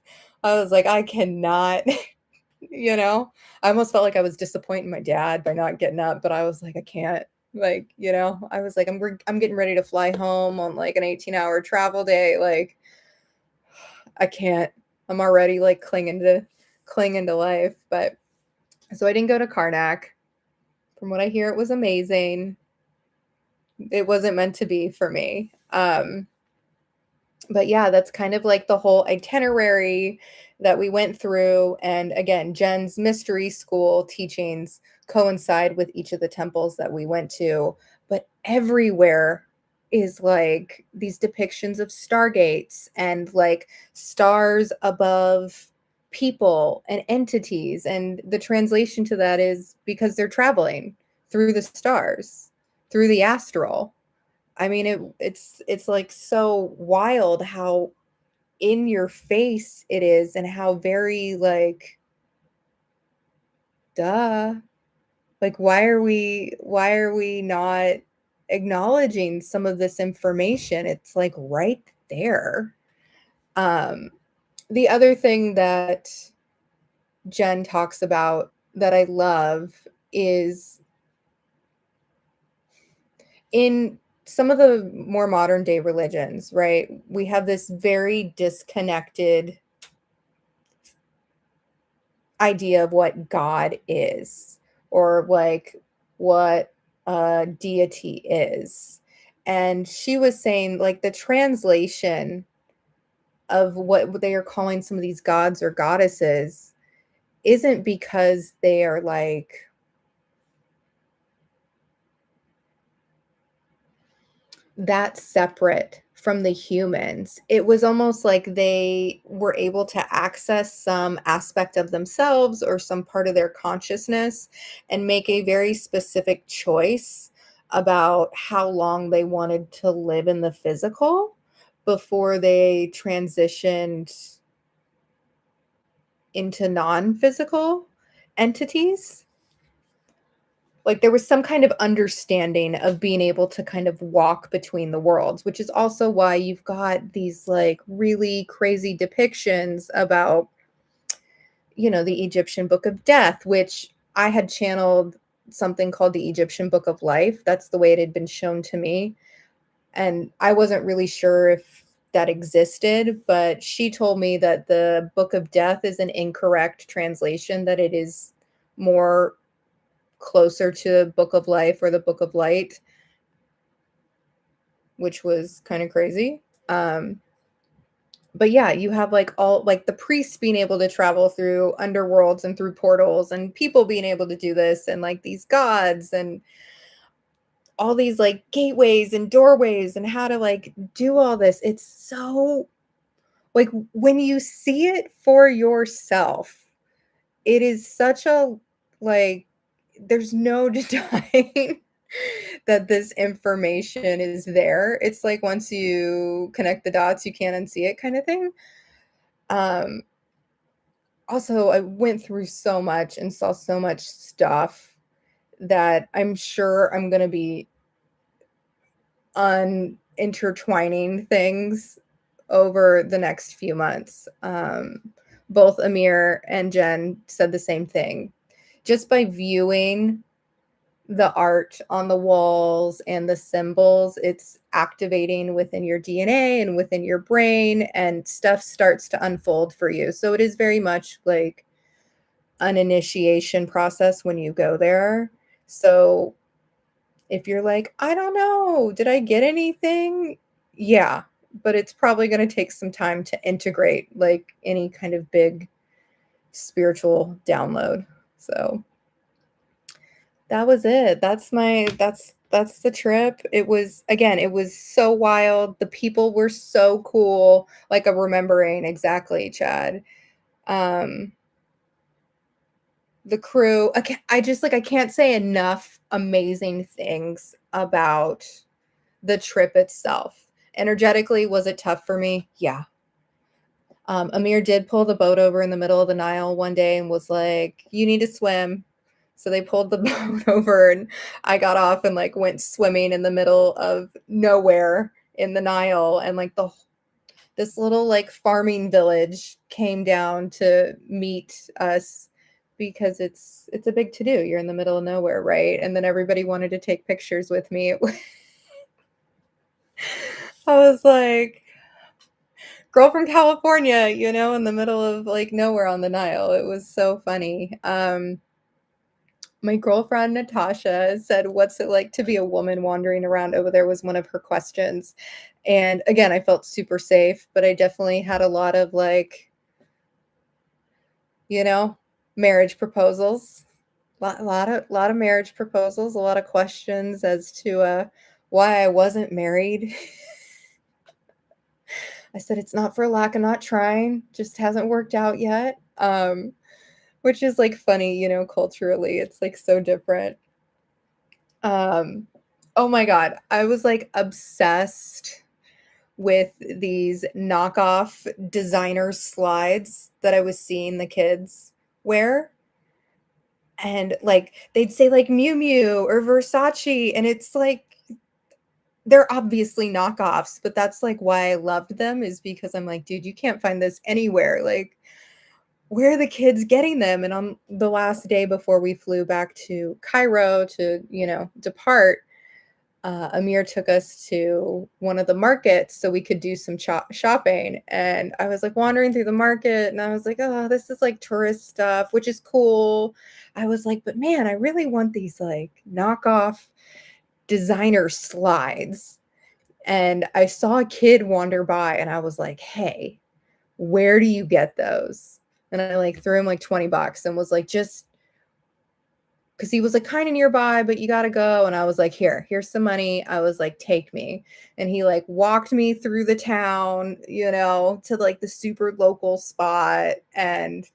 I was like, I cannot, I almost felt like I was disappointing my dad by not getting up, but I was like, I can't, I was like, I'm getting ready to fly home on like an 18-hour travel day. Like, I can't, I'm already like clinging to life. But so I didn't go to Karnak. From what I hear, it was amazing. It wasn't meant to be for me. But yeah, that's kind of like the whole itinerary that we went through. And again, Jen's mystery school teachings coincide with each of the temples that we went to, but everywhere is like these depictions of stargates and like stars above people and entities. And the translation to that is because they're traveling through the stars, through the astral. I mean, it's like so wild how in your face it is and how very like, duh. Like, why are we not acknowledging some of this information? It's like right there. The other thing that Jen talks about that I love is in some of the more modern day religions, right? We have this very disconnected idea of what God is or like what a deity is. And she was saying like the translation of what they are calling some of these gods or goddesses isn't because they are like that separate from the humans. It was almost like they were able to access some aspect of themselves or some part of their consciousness and make a very specific choice about how long they wanted to live in the physical before they transitioned into non-physical entities. Like there was some kind of understanding of being able to kind of walk between the worlds, which is also why you've got these like really crazy depictions about, the Egyptian Book of Death, which I had channeled something called the Egyptian Book of Life. That's the way it had been shown to me. And I wasn't really sure if that existed, but she told me that the Book of Death is an incorrect translation, that it is more closer to Book of Life or the Book of Light, which was kind of crazy. But yeah, you have like all like the priests being able to travel through underworlds and through portals and people being able to do this and like these gods and all these like gateways and doorways and how to like do all this. It's so like when you see it for yourself, it is such a like there's no denying that this information is there. It's like once you connect the dots, you can't unsee it kind of thing. Um, Also, I went through so much and saw so much stuff that I'm sure I'm going to be unintertwining things over the next few months. Both Amir and Jen said the same thing. Just by viewing the art on the walls and the symbols, it's activating within your DNA and within your brain, and stuff starts to unfold for you. So it is very much like an initiation process when you go there. So if you're like, I don't know, did I get anything? Yeah, but it's probably going to take some time to integrate like any kind of big spiritual download. So that was it. That's that's the trip. It was again, it was so wild. The people were so cool. Like I'm remembering exactly, Chad. Um, the crew. I just like I can't say enough amazing things about the trip itself. Energetically, was it tough for me? Yeah. Amir did pull the boat over in the middle of the Nile one day and was like, "You need to swim." So they pulled the boat over, and I got off and like went swimming in the middle of nowhere in the Nile, and like this little like farming village came down to meet us because it's a big to do. You're in the middle of nowhere, right? And then everybody wanted to take pictures with me. I was like, girl from California, in the middle of like nowhere on the Nile. It was so funny. My girlfriend Natasha said, "What's it like to be a woman wandering around over there?" was one of her questions. And again, I felt super safe, but I definitely had a lot of like, you know, marriage proposals. A lot of marriage proposals, a lot of questions as to why I wasn't married. I said it's not for lack of not trying, just hasn't worked out yet. Which is like funny, culturally, it's like so different. Um, oh my God, I was like obsessed with these knockoff designer slides that I was seeing the kids wear. And like they'd say like Miu Miu or Versace, and it's like they're obviously knockoffs, but that's like why I loved them, is because I'm like, dude, you can't find this anywhere. Like, where are the kids getting them? And on the last day before we flew back to Cairo to, depart, Amir took us to one of the markets so we could do some shopping. And I was like wandering through the market and I was like, oh, this is like tourist stuff, which is cool. I was like, but man, I really want these like knockoff designer slides. And I saw a kid wander by and I was like, hey, where do you get those? And I like threw him like 20 bucks and was like, just because he was like kind of nearby, but you got to go. And I was like, here's some money. I was like, take me. And he like walked me through the town, to like the super local spot. And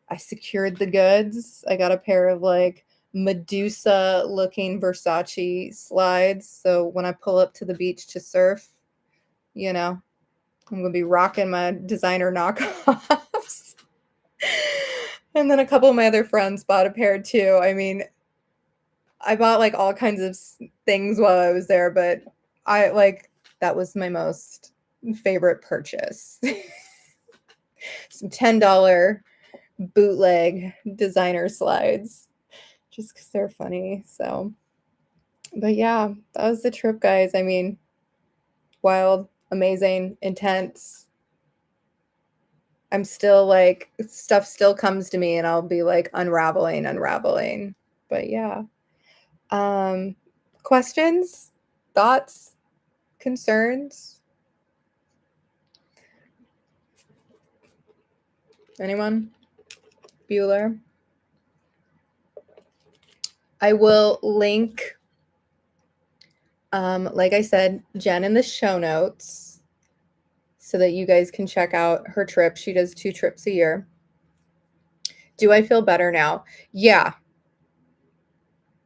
I secured the goods. I got a pair of like Medusa looking Versace slides. So when I pull up to the beach to surf, I'm going to be rocking my designer knockoffs. And then a couple of my other friends bought a pair too. I mean, I bought like all kinds of things while I was there, but I like that was my most favorite purchase. Some $10 bootleg designer slides just because they're funny. So, but yeah, that was the trip, guys. I mean, wild, amazing, intense. I'm still like, stuff still comes to me and I'll be like unraveling. But yeah. Questions, thoughts, concerns? Anyone? Bueller? I will link, like I said, Jen in the show notes so that you guys can check out her trip. She does 2 trips a year. Do I feel better now? Yeah.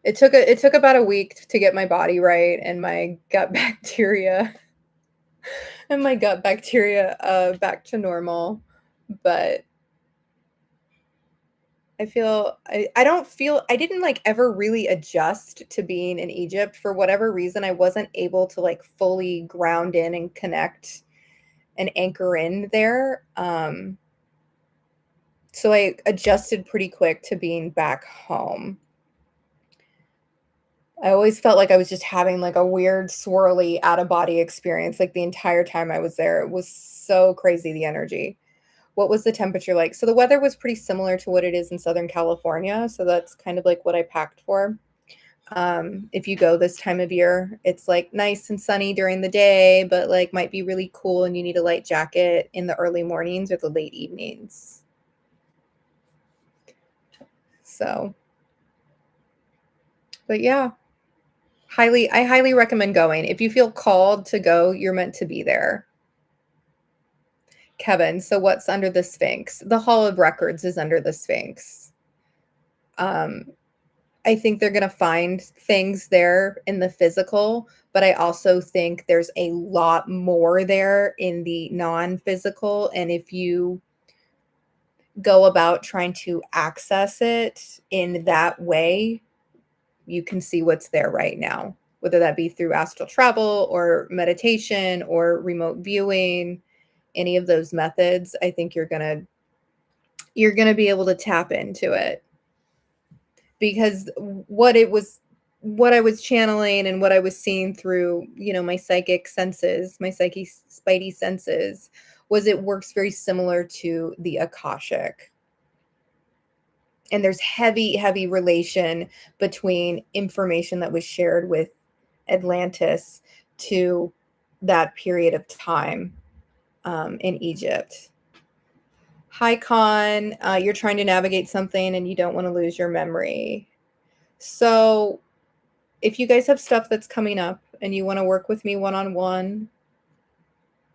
It took about a week to get my body right and my gut bacteria back to normal. But I didn't like ever really adjust to being in Egypt. For whatever reason, I wasn't able to like fully ground in and connect and anchor in there. So I adjusted pretty quick to being back home. I always felt like I was just having like a weird swirly out of body experience like the entire time I was there. It was so crazy, the energy. What was the temperature like? So the weather was pretty similar to what it is in Southern California. So that's kind of like what I packed for. If you go this time of year, it's like nice and sunny during the day, but like might be really cool and you need a light jacket in the early mornings or the late evenings. So, but yeah, I highly recommend going. If you feel called to go, you're meant to be there. Kevin, so what's under the Sphinx? The Hall of Records is under the Sphinx. I think they're going to find things there in the physical, but I also think there's a lot more there in the non-physical. And if you go about trying to access it in that way, you can see what's there right now, whether that be through astral travel or meditation or remote viewing, any of those methods. I think you're going to be able to tap into it, because what I was channeling and what I was seeing through, my psychic senses, my spidey senses, was it works very similar to the Akashic. And there's heavy relation between information that was shared with Atlantis to that period of time in Egypt. Hi, Con. You're trying to navigate something and you don't want to lose your memory. So if you guys have stuff that's coming up and you want to work with me one-on-one,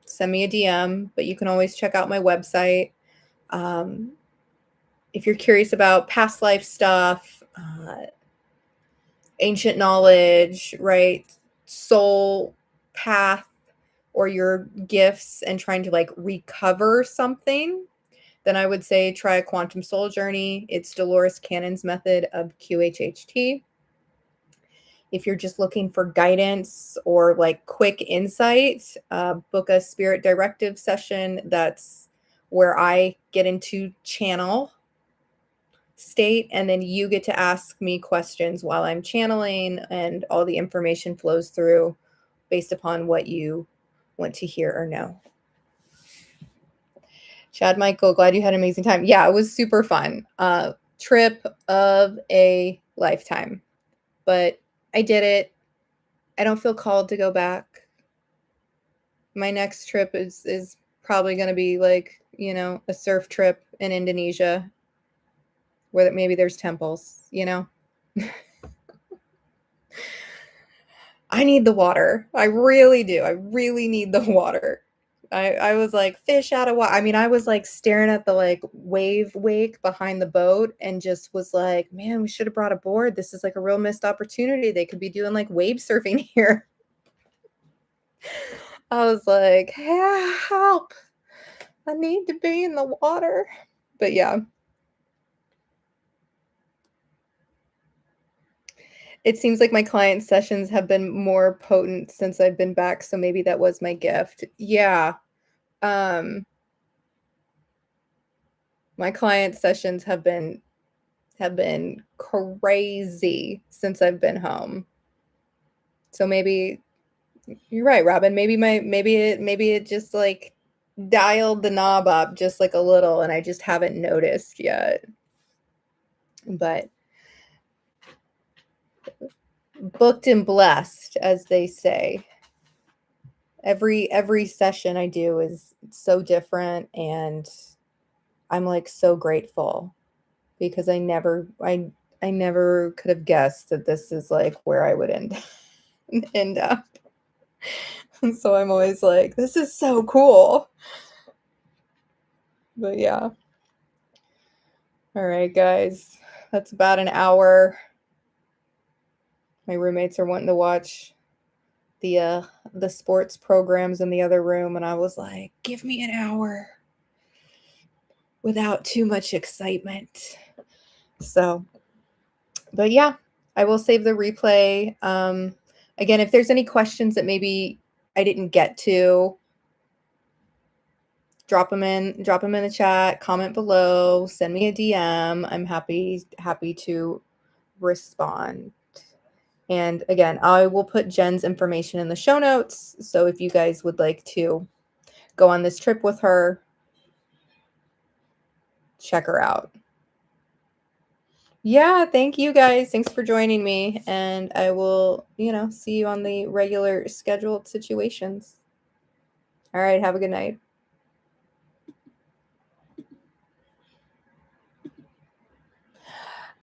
send me a DM, but you can always check out my website. If you're curious about past life stuff, ancient knowledge, right? Soul path, or your gifts, and trying to like recover something, then I would say try a quantum soul journey. It's Dolores Cannon's method of QHHT. If you're just looking for guidance or like quick insight, book a spirit directive session. That's where I get into channel state, and then you get to ask me questions while I'm channeling, and all the information flows through based upon what you want to hear or know. Chad Michael, glad you had an amazing time. Yeah, it was super fun. Trip of a lifetime. But I did it. I don't feel called to go back. My next trip is probably going to be like, a surf trip in Indonesia where maybe there's temples, I need the water. I really do. I really need the water. I was like fish out of water. I mean, I was like staring at the like wave wake behind the boat and just was like, man, we should have brought a board. This is like a real missed opportunity. They could be doing like wave surfing here. I was like, help. I need to be in the water. But yeah. It seems like my client sessions have been more potent since I've been back, so maybe that was my gift. Yeah. My client sessions have been crazy since I've been home. So maybe you're right, Robin. Maybe it just like dialed the knob up just like a little, and I just haven't noticed yet. But booked and blessed, as they say. Every session I do is so different, and I'm like so grateful, because I never could have guessed that this is like where I would end up. So I'm always like, this is so cool. But yeah. All right, guys. That's about an hour. My roommates are wanting to watch the sports programs in the other room, and I was like, give me an hour without too much excitement. So, but yeah, I will save the replay. Again, if there's any questions that maybe I didn't get to, drop them in the chat, comment below, send me a DM. I'm happy to respond. And again, I will put Jen's information in the show notes. So if you guys would like to go on this trip with her, check her out. Yeah, thank you guys. Thanks for joining me. And I will, see you on the regular scheduled situations. All right, have a good night.